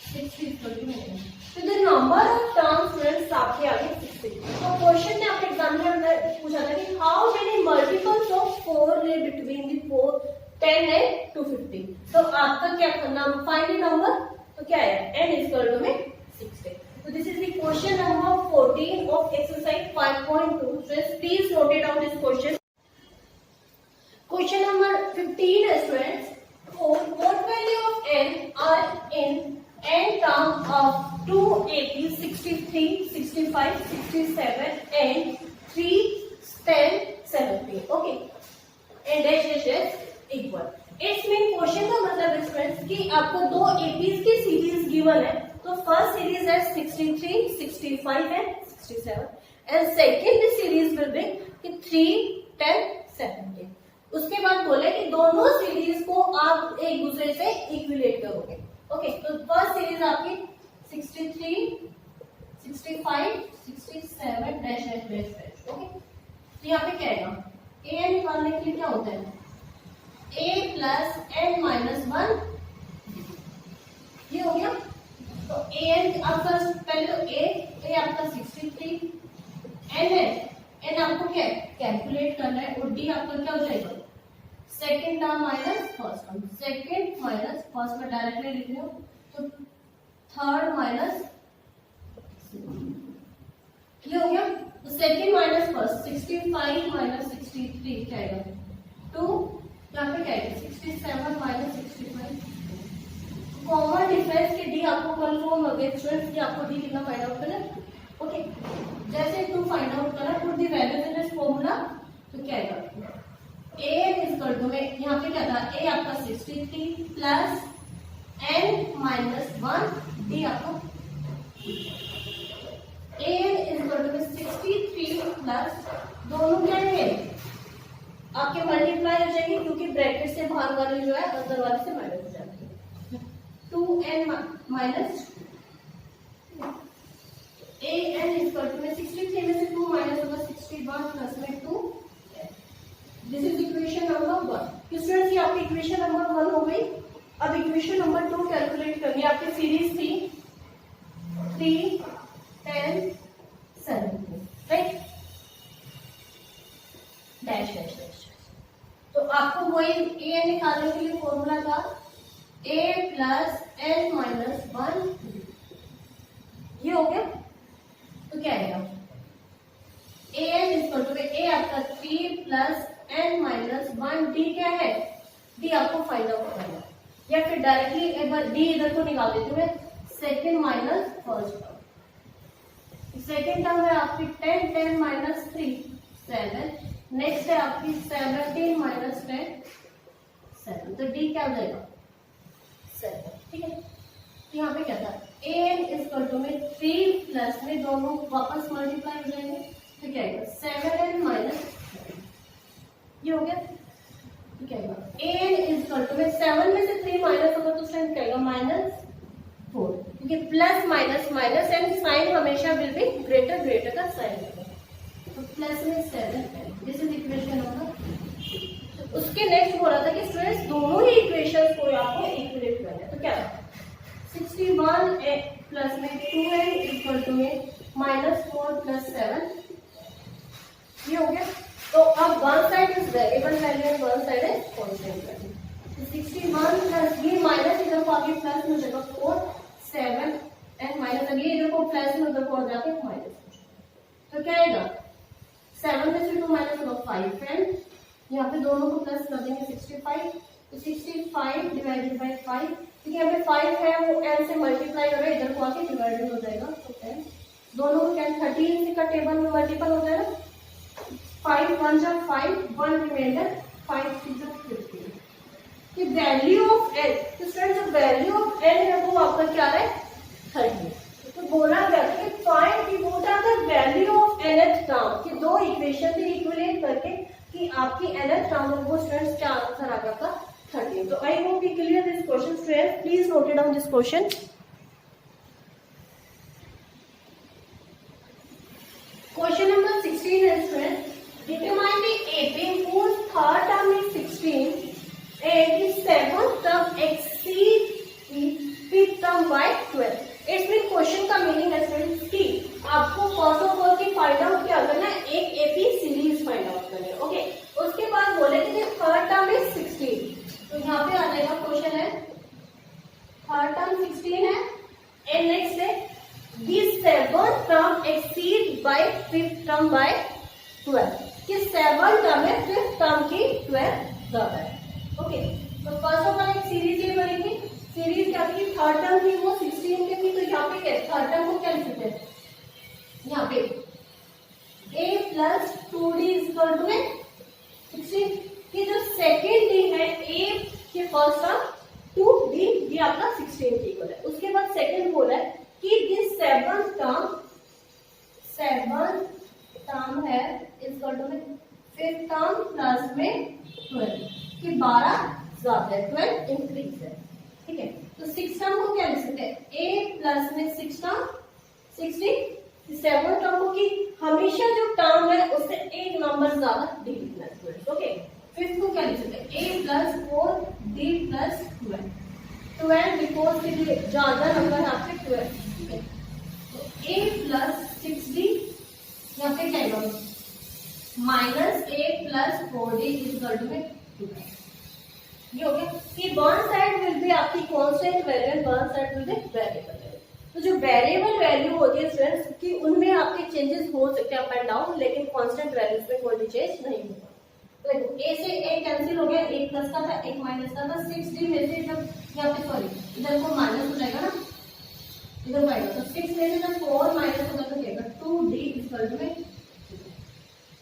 60 इक्वल टू में। तो the number of terms students आपके आगे 60। तो क्वेश्चन में आपके एग्जाम में अंदर पूछा था कि हाउ मेनी मल्टीपल्स ऑफ 4 ले बिटवीन द 4 10 एंड 250। तो आपका क्या करना, फाइंड द नंबर, तो क्या है n इक्वल टू में 60। So this is the question number 14 of exercise 5.2. Students, please note it down this question. Question number 15 students. So what value of n are in n terms of 280, 63, 65, 67 and 3, 10, 70. Okay. And dash equal. इसमें क्वेश्चन का मतलब है स्टूडेंट्स कि आपको दो एपीज की सीरीज गिवन है। तो फर्स्ट सीरीज है 63, 65 and 67 and second series will be कि 3, 10, 70। उसके बाद बोले कि दोनों सीरीज को आप एक दूसरे से इक्विलेट करोगे। ओके, तो फर्स्ट सीरीज आपकी 63, 65, 67 dash dash dash dash. Okay, तो यहाँ पे क्या आएगा, ए निकालने के लिए क्या होता है a प्लस n माइनस 1, ये हो गया। तो an आपका पहले तो a आपका 63, n है, n आपको क्या कैलकुलेट करना है, और d आपका क्या हो जाएगा second term minus first term, second minus first में डायरेक्टली लिख रही हूँ, तो थर्ड माइनस ये हो गया। तो सेकेंड माइनस फर्स्ट 65 माइनस 63 क्या आएगा 2, यहाँ पे क्या है 67 माइनस 65। कॉमन डिफरेंस के डी आपको कंफर्म हो गया स्टूडेंट्स कि आपको डी कितना फाइंड आउट करना है। ओके, जैसे टू फाइंड आउट करना, put the values in this formula, तो क्या आएगा a इक्वल टू में, यहाँ पे क्या था a आपका 63 प्लस n माइनस 1, डी आपका a इक्वल टू में 63 प्लस दोनों क्या है आपके मल्टीप्लाई हो जाएगी, क्योंकि ब्रैकेट से बाहर वाली जो है अंदर वाले से माइनस हो जाती है। 2n minus an equal to में 63 में से 2 माइनस होगा 61 प्लस में 2। This is equation number 1। Students, ये आपकी इक्वेशन नंबर 1 हो गई। अब इक्वेशन नंबर 2 कैलकुलेट करनी है। आपकी सीरीज थी 3, 10, 70, राइट, डैश डैश डैश। तो आपको वही a निकालने के लिए फॉर्मूला था a प्लस n माइनस 1, ये हो गया। तो क्या आएगा an इक्वल टू a आपका 3 प्लस n माइनस 1, d क्या है, d आपको फाइंड आउट करना है, या फिर डायरेक्टली एक बार d इधर को निकाल देती हूँ मैं, second minus first term. Second term है आपकी 10, 10 माइनस 3 7, नेक्स्ट है आपकी 17 माइनस 10 7, तो डी क्या हो जाएगा 7, ठीक है। तो यहाँ पे क्या था an इक्वल टू में 3 प्लस में दोनों वापस मल्टीप्लाई हो जाएंगे, तो क्या आएगा 7n माइनस 7, ये हो गया। तो क्या आएगा an इक्वल टू में 7 में से 3 माइनस होगा तो साइन क्या आएगा -4, क्योंकि plus minus minus and sign हमेशा विल बी ग्रेटर का साइन होगा, तो प्लस में 7 दिस इज इक्वेशन होगा। उसके नेक्स्ट हो रहा था कि स्टूडेंट्स दोनों ही इक्वेशंस को आपको इक्विलेट करना है, तो क्या 61 प्लस में 2n इक्वल टू में -4 प्लस 7, ये हो गया। तो अब one side is variable value and one side is constant value, तो 61 प्लस ये माइनस इधर को आगे प्लस में हो जाएगा 4 7 एंड माइनस अभी इधर को प्लस में उधर को हो जाके माइनस, तो क्या आएगा 7 में से 2 माइनस होगा 5 एंड यहाँ पे दोनों को प्लस कर देंगे 65, तो 65 डिवाइडेड बाय 5, क्योंकि यहाँ पे 5 है वो n से मल्टीप्लाई हो रहा है, इधर को आके डिवाइडेड हो जाएगा, तो 10 दोनों को क्या 13 का टेबल में मल्टीपल हो जाएगा, 5 1 जा 5 1 रिमाइंडर 5 6 जा 15, कि वैल्यू ऑफ n, तो स्टूडेंट्स जो वैल्यू ऑफ n है वो आपका क्या है 30, तो बोला गया कि find the what are the value of nth term, कि दो इक्वेशन से इक्विलेट करके कि आपकी nth टर्म है वो स्टूडेंट्स क्या आंसर आ गया आपका 30। तो I hope you clear this question students, please note down this question. Question number 16 है students, determine the AP whose third term is 16 and the seventh term exceeds the fifth term by 12। It's mean question का मीनिंग है स्टूडेंट्स कि आपको फर्स्ट ऑफ ऑल की फाइंड आउट क्या करना है, एक एपी सीरीज फाइंड आउट करनी है, ओके। उसके बाद बोले कि थर्ड टर्म इज 16, तो यहाँ पे आ जाएगा क्वेश्चन है थर्ड टर्म 16 है एंड नेक्स्ट है the seventh term exceed by fifth term by 12, कि सेवन टर्म है फिफ्थ टर्म की 12 ज्यादा है, ओके। तो फर्स्ट ऑफ ऑल एक सीरीज ये बनेगी, सीरीज क्या थी थर्ड टर्म थी वो 16 की थी, तो यहाँ पे क्या थर्ड टर्म को क्या लिख सकते हैं, यहाँ पे a plus 2d equal to 16, कि जो सेकेंड डी है a के फर्स्ट टर्म 2d ये आपका 16 के इक्वल है। उसके बाद सेकेंड बोला है कि दिस सेवंथ टर्म है equal to fifth term plus में 12, कि 12 ज्यादा है 12 इंक्रीज है, ठीक है। तो 6 टर्म को क्या लिख सकते हैं a प्लस में 6 टर्म 16, सेवन टर्म को कि हमेशा जो टर्म है उससे एक नंबर ज्यादा d लिखना है स्टूडेंट्स, ओके। फिफ्थ को क्या लिख सकते हैं a plus 4 d plus 12 because के ज्यादा नंबर आपके 12, ठीक है। तो a प्लस 6d यहाँ पे क्या होगा minus a plus 4d equal to 2, ये हो गया कि वन साइड विल बी आपकी constant value and one side will be variable value. तो जो वेरिएबल वैल्यू होती है स्टूडेंट्स कि उनमें आपके चेंजेस हो सकते हैं अप एंड डाउन, लेकिन कांस्टेंट वैल्यूज में कोई भी चेंज नहीं होगा। तो देखो a से a कैंसिल हो गया, एक प्लस का था एक माइनस का था, 6d में से जब यहाँ पे सॉरी इधर को माइनस हो जाएगा ना, इधर को आएगा, तो 6 में से जब 4 माइनस होगा तो क्या होगा 2d इक्वल टू में,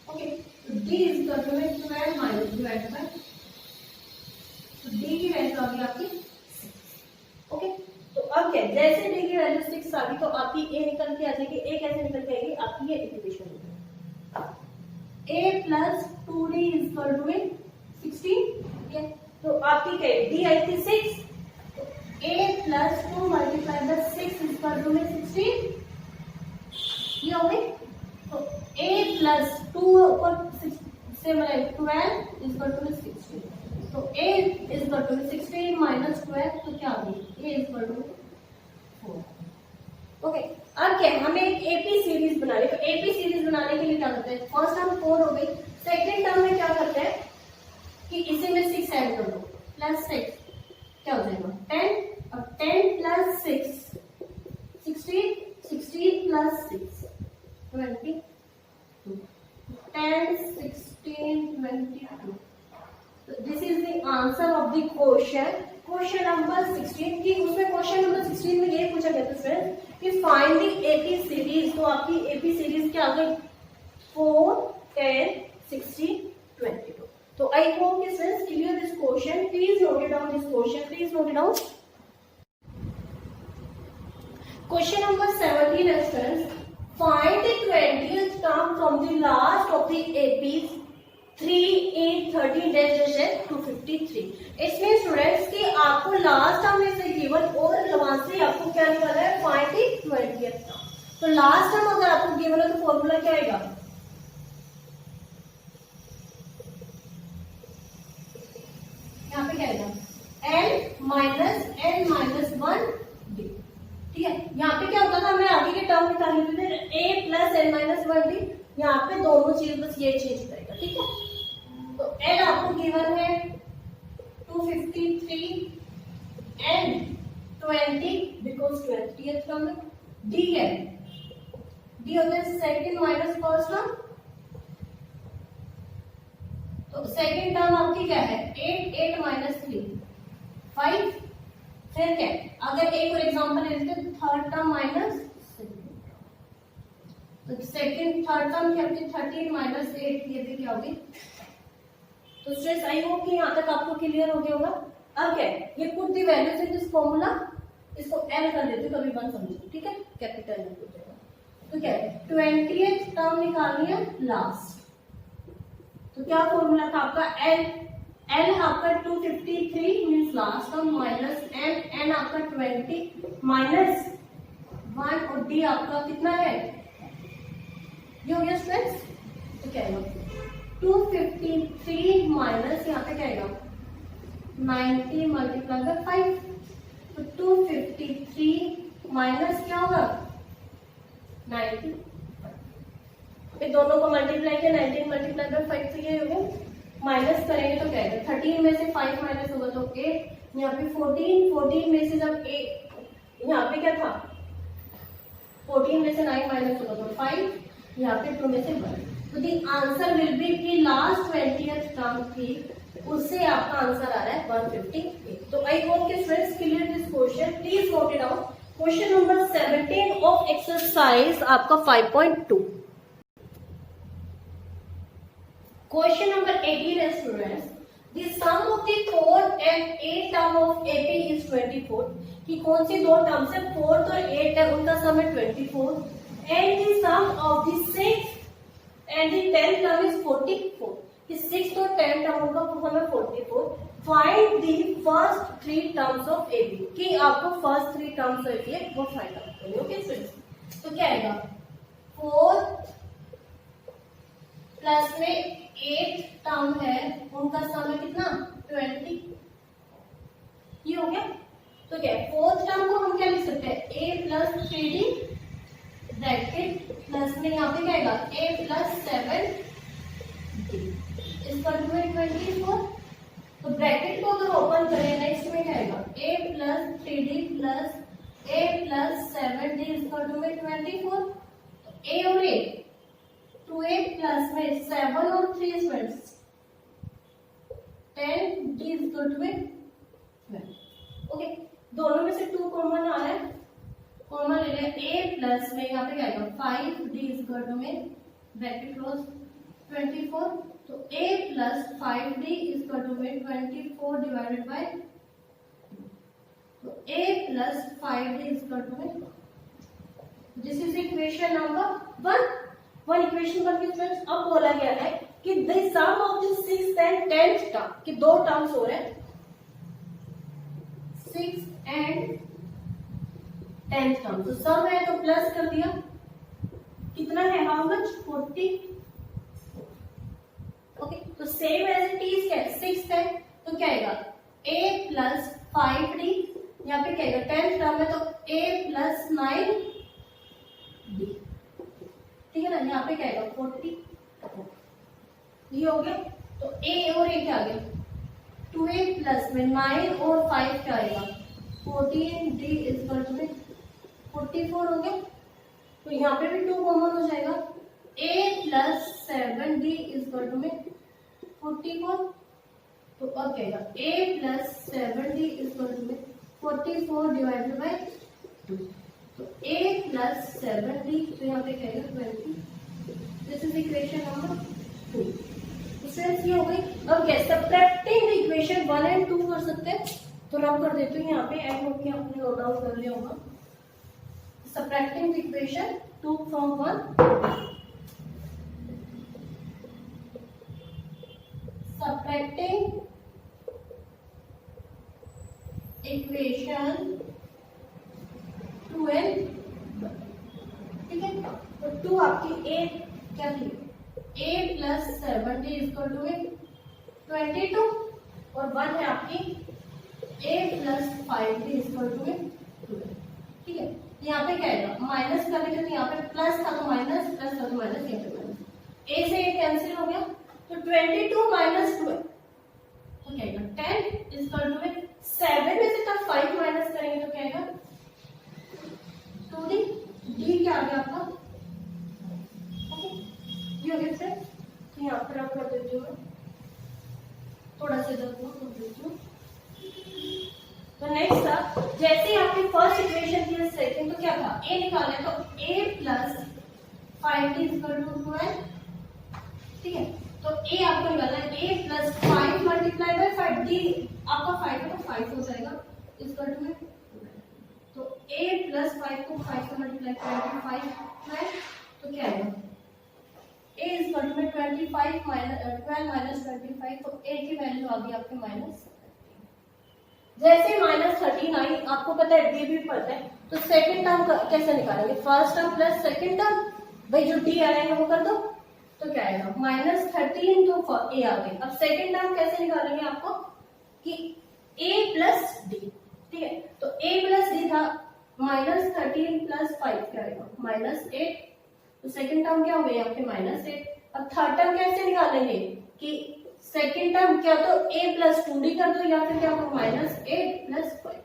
ओके। तो d इक्वल टू में 12 माइनस डिवाइड बाय, तो d की वैल्यू आ गई आपकी 6, ओके। तो अब क्या जैसे d की वैल्यू 6 आ गई तो आपकी a निकल के आ जाएगी, a कैसे निकल के आएगी आपकी ये इक्वेशन होगी a plus 2d equal to 16, ठीक है। तो आपकी क्या है d आई थी 6, तो a plus 2 multiply by 6 equal to 16, ये हो गई। तो a प्लस 2 और 6 से मतलब 12 इक्वल टू 16, तो a इक्वल टू 16 माइनस 12, तो क्या आ गई a इक्वल टू 4, ओके। अब क्या हमें एक एपी सीरीज बनानी है, तो एपी सीरीज बनाने के लिए क्या करते हैं फर्स्ट टर्म 4 हो गई, सेकंड टर्म में क्या करते हैं कि इसी में 6 ऐड कर दो प्लस 6 क्या हो जाएगा 10, और 10 plus 6 16, 16 plus 6 22, 10 16 22। This is the answer of the question number 16, कि उसमें क्वेश्चन नंबर 16 में ये पूछा गया था फ्रेंड्स कि फाइंड द एपी सीरीज। तो आपकी एपी सीरीज क्या आ गई 4 10 60, 22. So I hope this is clear this question. Please note it down this question. Please note it down. Question number 17 is friends. Find the 20th term from the last of the APs 3, 8, 13 dash 253. इसमें स्टूडेंट्स की आपको लास्ट टर्म में से गिवन और वहां से आपको क्या निकालना है, फाइंड द 20th टर्म. तो लास्ट टर्म अगर आपको गिवन है तो फॉर्मूला क्या आएगा, यहाँ पे क्या आएगा n माइनस 1 d. ठीक है, यहाँ पे क्या होता था, हमें आगे के टर्म निकालने के लिए a plus n minus 1 d. यहाँ पे दोनों चीज बस ये चेंज करेगा. ठीक है, तो n आपको गिवन है 253 and 20 बिकॉज 20th टर्म में. d है, d होता है सेकंड माइनस फर्स्ट टर्म. तो सेकंड टर्म आपकी क्या है 8 माइनस 3 5. फिर क्या, अगर एक और एग्जांपल ले लेते हैं, थर्ड टर्म माइनस तो सेकंड थर्ड टर्म की आपकी 13 माइनस 8, ये भी क्या होगी. तो स्ट्रेस आई होप कि यहाँ तक आपको क्लियर हो गया होगा. अब क्या है, ये put the values in this formula, इसको n कर देते हो, कभी 1 समझो. ठीक है, कैपिटल n हो जाएगा. तो क्या है 20th टर्म निकालनी है लास्ट. तो क्या फॉर्मूला था आपका, n आपका 253 means last term minus n आपका 20 माइनस 1 और d आपका कितना है, ये हो गया स्टूडेंट्स. तो क्या है 253 माइनस यहाँ पे क्या आएगा 90 मल्टीप्लाई बाय 5. तो 253 माइनस क्या होगा 90. ये दोनों को मल्टीप्लाई किया, 19 मल्टीप्लाई बाय 5 तो ये हो गया. माइनस करेंगे तो क्या आएगा, 13 में से 5 माइनस होगा तो 8. यहाँ पे 14 में से जब 8, यहाँ पे क्या था 14 में से 9 माइनस होगा तो 5. यहाँ पे 2 में से 1. तो दी आंसर विल बी की लास्ट 20th टर्म थी, उससे आपका आंसर आ रहा है 158. तो आई होप कि students clear this question. Please note it down. Question number 17 of exercise आपका 5.2. क्वेश्चन नंबर 18 है students, the sum of the fourth and 8th term of AP is 24. कि कौन सी दो टर्म्स है, 4th और 8th है, उनका सम है 24. And the sum of the 6th and the 10th term is 44. The 6th और 10th term का सम है 44. Find the first 3 terms of AB. कि आपको first 3 terms जो है वो फाइंड आउट करनी है. ओके स्टूडेंट्स, तो क्या आएगा 4 प्लस में 8 टर्म है, उनका सम है कितना 20. ये हो गया. तो क्या है 4th टर्म को हम क्या लिख सकते हैं, a plus 3d bracket plus में यहाँ पे क्या आएगा a प्लस 7d इसका 24. तो ब्रैकेट को अगर ओपन करें नेक्स्ट में क्या आएगा a plus 3d plus a plus 7d इसका 24. तो a और a 2a प्लस में 7 और 3 स्टूडेंट्स 10d इसका 12. ओके, दोनों में से 2 कॉमन आ रहा है, कॉमन ले लिया. a प्लस में यहाँ पे क्या आएगा 5d इक्वल टू में ब्रैकेट क्लोज 24. तो a plus 5d equal to में 24 डिवाइडेड बाय, तो a plus 5d equal to में, this is equation number 1. Equation बन गई फ्रेंड्स. अब बोला गया है कि the sum of the 6th and 10th term, कि दो टर्म्स हो रहे हैं 6 एंड 10th टर्म. तो सम है तो प्लस कर दिया, कितना है हाउ मच 40. ओके, तो सेम एज इट इज क्या 6 है, तो क्या आएगा a प्लस 5d. यहाँ पे क्या आएगा 10th टर्म है तो a प्लस 9d. ठीक है ना, यहाँ पे क्या आएगा 40. ये हो गया. तो a और a क्या आ गया 2a प्लस में 9 और 5 क्या आएगा 14d इक्वल टू में 44 हो गया. तो यहाँ पे भी 2 कॉमन हो जाएगा. a plus 7d equal to में 44. तो अब क्या आएगा a plus 7d equal to में 44 डिवाइडेड बाय 2. तो a प्लस 7d, तो यहाँ पे क्या आएगा 20. This is equation number 2. Strength ये हो गई। अब क्या सब्ट्रैक्टिंग इक्वेशन 1 एंड 2 कर सकते हैं, तो रब कर देती हूँ यहाँ पे, एंड होप कि आपने नोट डाउन कर लिया होगा। Subtracting equation 2 from 1, subtracting equation 2 and, ठीक है। तो 2 आपकी ए क्या थी, a प्लस 70 इक्वल टू 22, और 1 है आपकी a प्लस 5 इक्वल टू 12, ठीक है। यहाँ पे क्या है, माइनस करेंगे तो यहाँ पे प्लस था तो माइनस, प्लस था तो माइनस, यहाँ पे माइनस, a से a कैंसिल हो गया, तो 22 माइनस 12 तो क्या आएगा 10 इक्वल टू 7 में से तब 5 माइनस करेंगे तो क्या आएगा 2d, d क्या आ गया आपका, ये हो गया फ्रेंड। तो यहाँ पर आप कर देती हूँ मैं, थोड़ा सा इधर को कर देती हूँ। तो नेक्स्ट था, जैसे आपकी फर्स्ट इक्वेशन थी सेकंड, तो क्या था a निकाले तो a plus 5d equal to 12, ठीक है। तो a आपको निकालना है a plus 5 multiply by 5d, आपका 5 है तो 5 हो जाएगा इक्वल टू, तो a प्लस 5 को 5 से मल्टीप्लाई करेंगे 5 है, तो क्या आएगा a is equal to 25 minus 12 minus 25, तो a की वैल्यू आ गई आपके माइनस। जैसे माइनस 13 आई, आपको पता है d भी पता है, तो सेकंड टर्म कैसे निकालेंगे, first term plus second term, भाई जो d आएगा वो कर दो, तो क्या आएगा माइनस 13, तो a आ गई। अब सेकंड टर्म कैसे निकालेंगे आपको कि a प्लस d, ठीक है। तो a प्लस d था माइनस 13 प्लस 5 क्या आएगा माइनस 8, तो सेकंड टर्म क्या हो गई आपके माइनस 8। अब थर्ड टर्म कैसे निकालेंगे कि सेकंड टर्म क्या तो a प्लस 2d कर दो, या फिर क्या होगा माइनस 8 प्लस 5,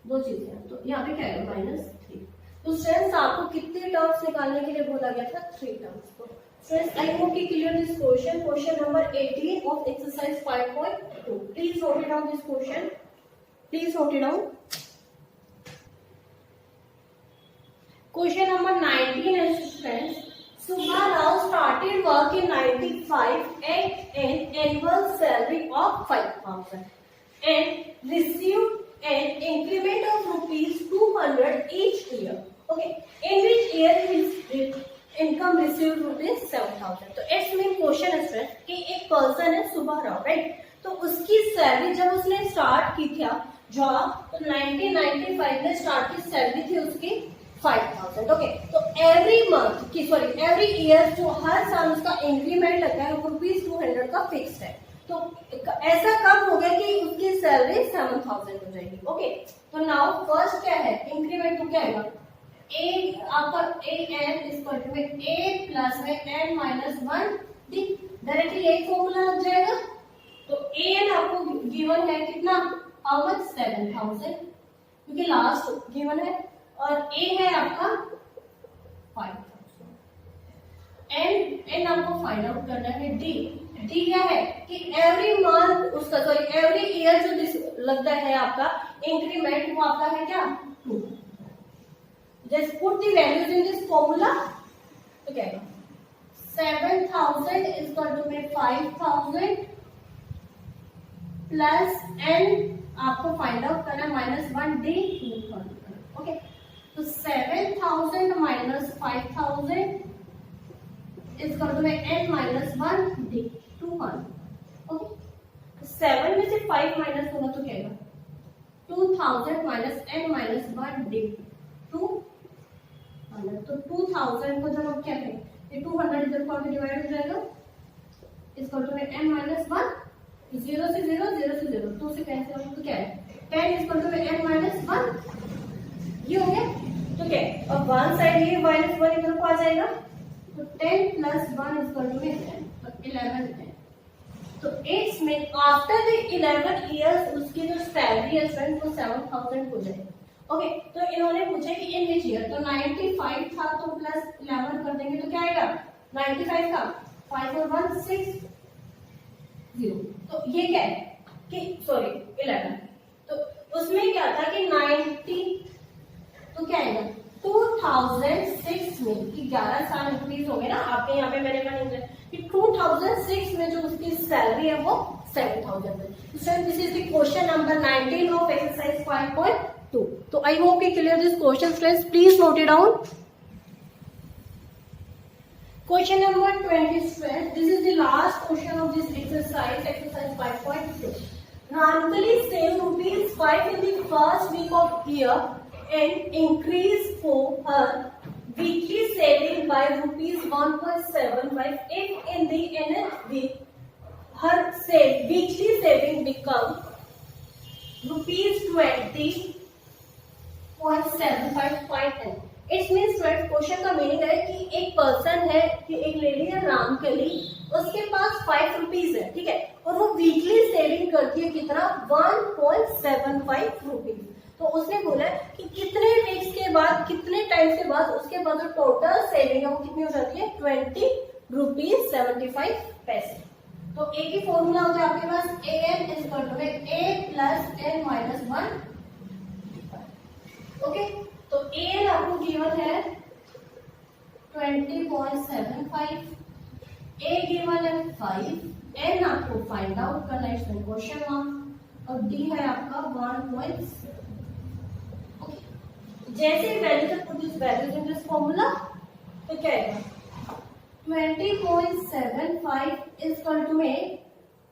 दो चीजें हैं, तो यहाँ पे क्या है माइनस 3। तो स्टूडेंट्स आपको कितने टर्म्स निकालने के लिए बोला गया था, 3 टर्म्स को। स्टूडेंट्स आई होप कि clear this question, question number 18 of exercise 5.2। Please note it down this question, please note it down. Question number 19 is friends, Subha Rao started work in 95 at an annual salary of 5,000 and received an increment of rupees 200 each year. Okay, in which year his income received rupees 7,000. तो इसमें क्वेश्चन है friends कि एक पर्सन है सुबह राव, राइट, तो उसकी सैलरी जब उसने स्टार्ट की थी जॉब, तो 1995 में स्टार्ट की सैलरी थी उसकी 5,000। ओके, तो एवरी मंथ की सॉरी एवरी ईयर जो हर साल उसका इंक्रीमेंट लगता है वो रुपीज 200 का फिक्स है। तो ऐसा कब हो गया कि उसकी सैलरी 7,000 हो जाएगी। ओके, तो नाउ फर्स्ट क्या है इंक्रीमेंट, तो क्या आएगा ए आपका a n equal to a plus में एन माइनस 1 डी, डायरेक्टली एक फॉर्मूला लग जाएगा। तो ए एन आपको गिवन है कितना, हाउ मच 7,000, क्योंकि लास्ट गिवन है, और a है आपका 5,000, एन आपको फाइंड आउट करना है d क्या है कि एवरी मंथ उसका सॉरी एवरी ईयर जो लगता है आपका इंक्रीमेंट वो आपका है क्या 2। Just put the values in this formula, तो क्या है 7,000 is equal to 5,000 plus n आपको फाइंड आउट करना है माइनस 1 डी 200। ओके, तो 7,000 minus 5,000 is equal to n minus 1 d 200। Okay, 7 में से 5 माइनस होगा तो क्या आएगा 2,000 माइनस n माइनस 1 डी 200। तो 2,000 को जब आप क्या करें, ये 200 इधर को आगे डिवाइड हो जाएगा, इक्वल टू n माइनस 1, 0 से 0 0 से 0 2 से कैंसिल होगा तो क्या है 10 इक्वल टू n माइनस 1, ये हो गया। तो क्या अब वन साइड ये माइनस 1 इधर को आ जाएगा, तो 10 प्लस 1 इक्वल टू 10, तो 11 है। तो it's mean after the 11 years उसकी जो सैलरी है फ्रेंड वो 7,000 हो जाएगी। ओके, तो इन्होंने पूछा कि इन विच ईयर, तो 95 था तो प्लस 11 कर देंगे तो क्या आएगा 95 का 5 और 1 6 0। तो ये क्या है कि सॉरी 11, तो उसमें क्या था कि 90, तो क्या आएगा 2006 में कि 11 साल इंक्रीज हो गए ना, आपके यहाँ पे मैंने कहा कि 2006 में जो उसकी सैलरी है वो 7,000 है। Student this is the question number 19 of exercise 5.2। तो I hope you clear this question friends, please note it down. Question number 20 students, this is the last question of this exercise, exercise 5.2. Ramkali saved ₹5 in the first week of year and increased for her weekly saving by ₹1.75 if in the nth week her weekly saving become ₹20.75. It's mean student question का मीनिंग है कि एक पर्सन है कि एक लेडी है रामकली, उसके पास 5 रुपीज है, ठीक है, और वो वीकली सेविंग करती है कितना 1.75 रुपीज। तो उसने बोला कि कितने वीक्स के बाद, कितने टाइम्स के बाद उसके पास जो टोटल सेविंग है वो कितनी हो जाती है 20.75 रुपीज। तो एक ही फॉर्मूला हो जाए आपके पास an is equal to a plus n minus 1। Okay, तो एन आपको गिवन है 20.75, ए गिवन है 5, एन आपको फाइंड आउट करना है इसमें क्वेश्चन मार्क, और डी है आपका 1.7। ओके, जैसे वैल्यू तक put this values in this formula तो क्या आएगा 20.75 इज इक्वल टू में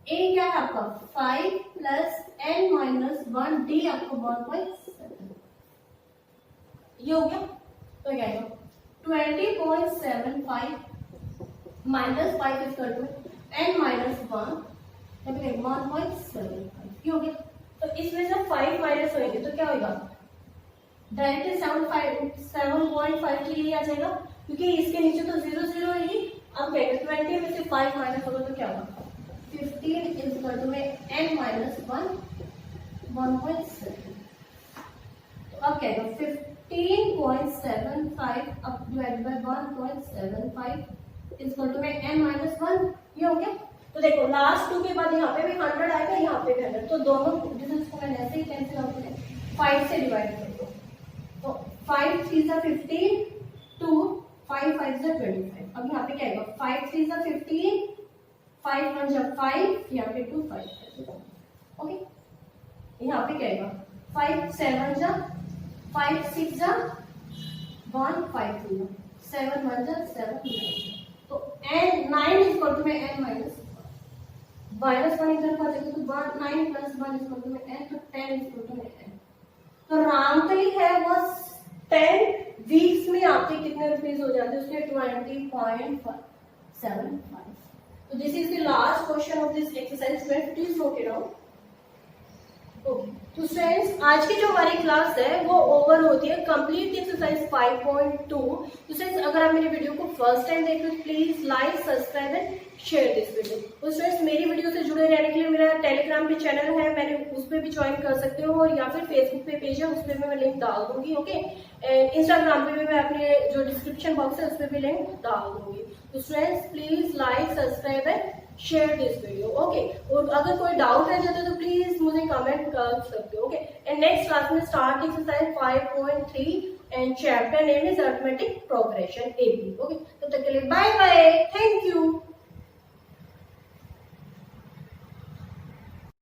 ए क्या है आपका 5 प्लस एन माइनस 1, डी आपको 1.7। ये हो गया, तो क्या आएगा 20.75 minus 5 is equal to n minus 1, 1.75। ये हो गया, तो इसमें से 5 माइनस होंगे तो क्या होगा डायरेक्टली 7.5 के लिए आ जाएगा, क्योंकि इसके नीचे तो 0 0 है ही। अब क्या 20 में से 5 माइनस होगा तो क्या होगा 15 इज इक्वल टू में n माइनस 1, 1.7। तो अब क्या 15.75 अब divide by 1.75 is equal to में n माइनस 1। ये हो गया, तो देखो लास्ट 2 के बाद यहाँ पे भी 100 आएगा, यहाँ पे भी 100, तो दोनों डिस्टेंस को मैंने ऐसे ही कैंसिल आउट किया 5 से डिवाइड कर दो, तो 5 3 सा 15, 2 5 5 सा 25। अब यहाँ पे क्या आएगा 5 3 सा 15, 5 1 जा 5, यहाँ पे 2 5। ओके, यहाँ पे क्या आएगा 5 7 जा 5 6 जा 1, 5 3 7 1 जा 7 9। तो n 9 इज इक्वल टू में n माइनस 1 इधर पा जाएगा, तो 9 प्लस 1 इज इक्वल टू में n, तो 10 इज इक्वल टू में n। तो रामकली है वो 10 वीक्स में आपके कितने रुपीस हो जाते हैं उसके 20.75। तो this is the last question of this exercise, please note it down. Okay, तो स्टूडेंट्स आज की जो हमारी क्लास है वो ओवर होती है, कंप्लीट एक्सरसाइज 5.2। तो स्टूडेंट्स अगर आप मेरी वीडियो को फर्स्ट टाइम देख रहे हो please like subscribe and share this video. तो स्टूडेंट्स मेरी वीडियो से जुड़े रहने के लिए मेरा टेलीग्राम पे चैनल है, मैंने उस पर भी ज्वाइन कर सकते हो, और या फिर फेसबुक पे पेज है उस पर मैं लिंक डाल दूंगी। ओके, इंस्टाग्राम पे भी मैं अपने जो डिस्क्रिप्शन बॉक्स है उस पर भी लिंक डाल दूंगी। तो students please like subscribe and share this video. Okay, और अगर कोई डाउट रह जाता है तो प्लीज मुझे कमेंट कर सकते हो। ओके, एंड नेक्स्ट क्लास में start exercise 5.3 and chapter name is arithmetic progression AB। Okay, तब तक के लिए बाय बाय, थैंक यू।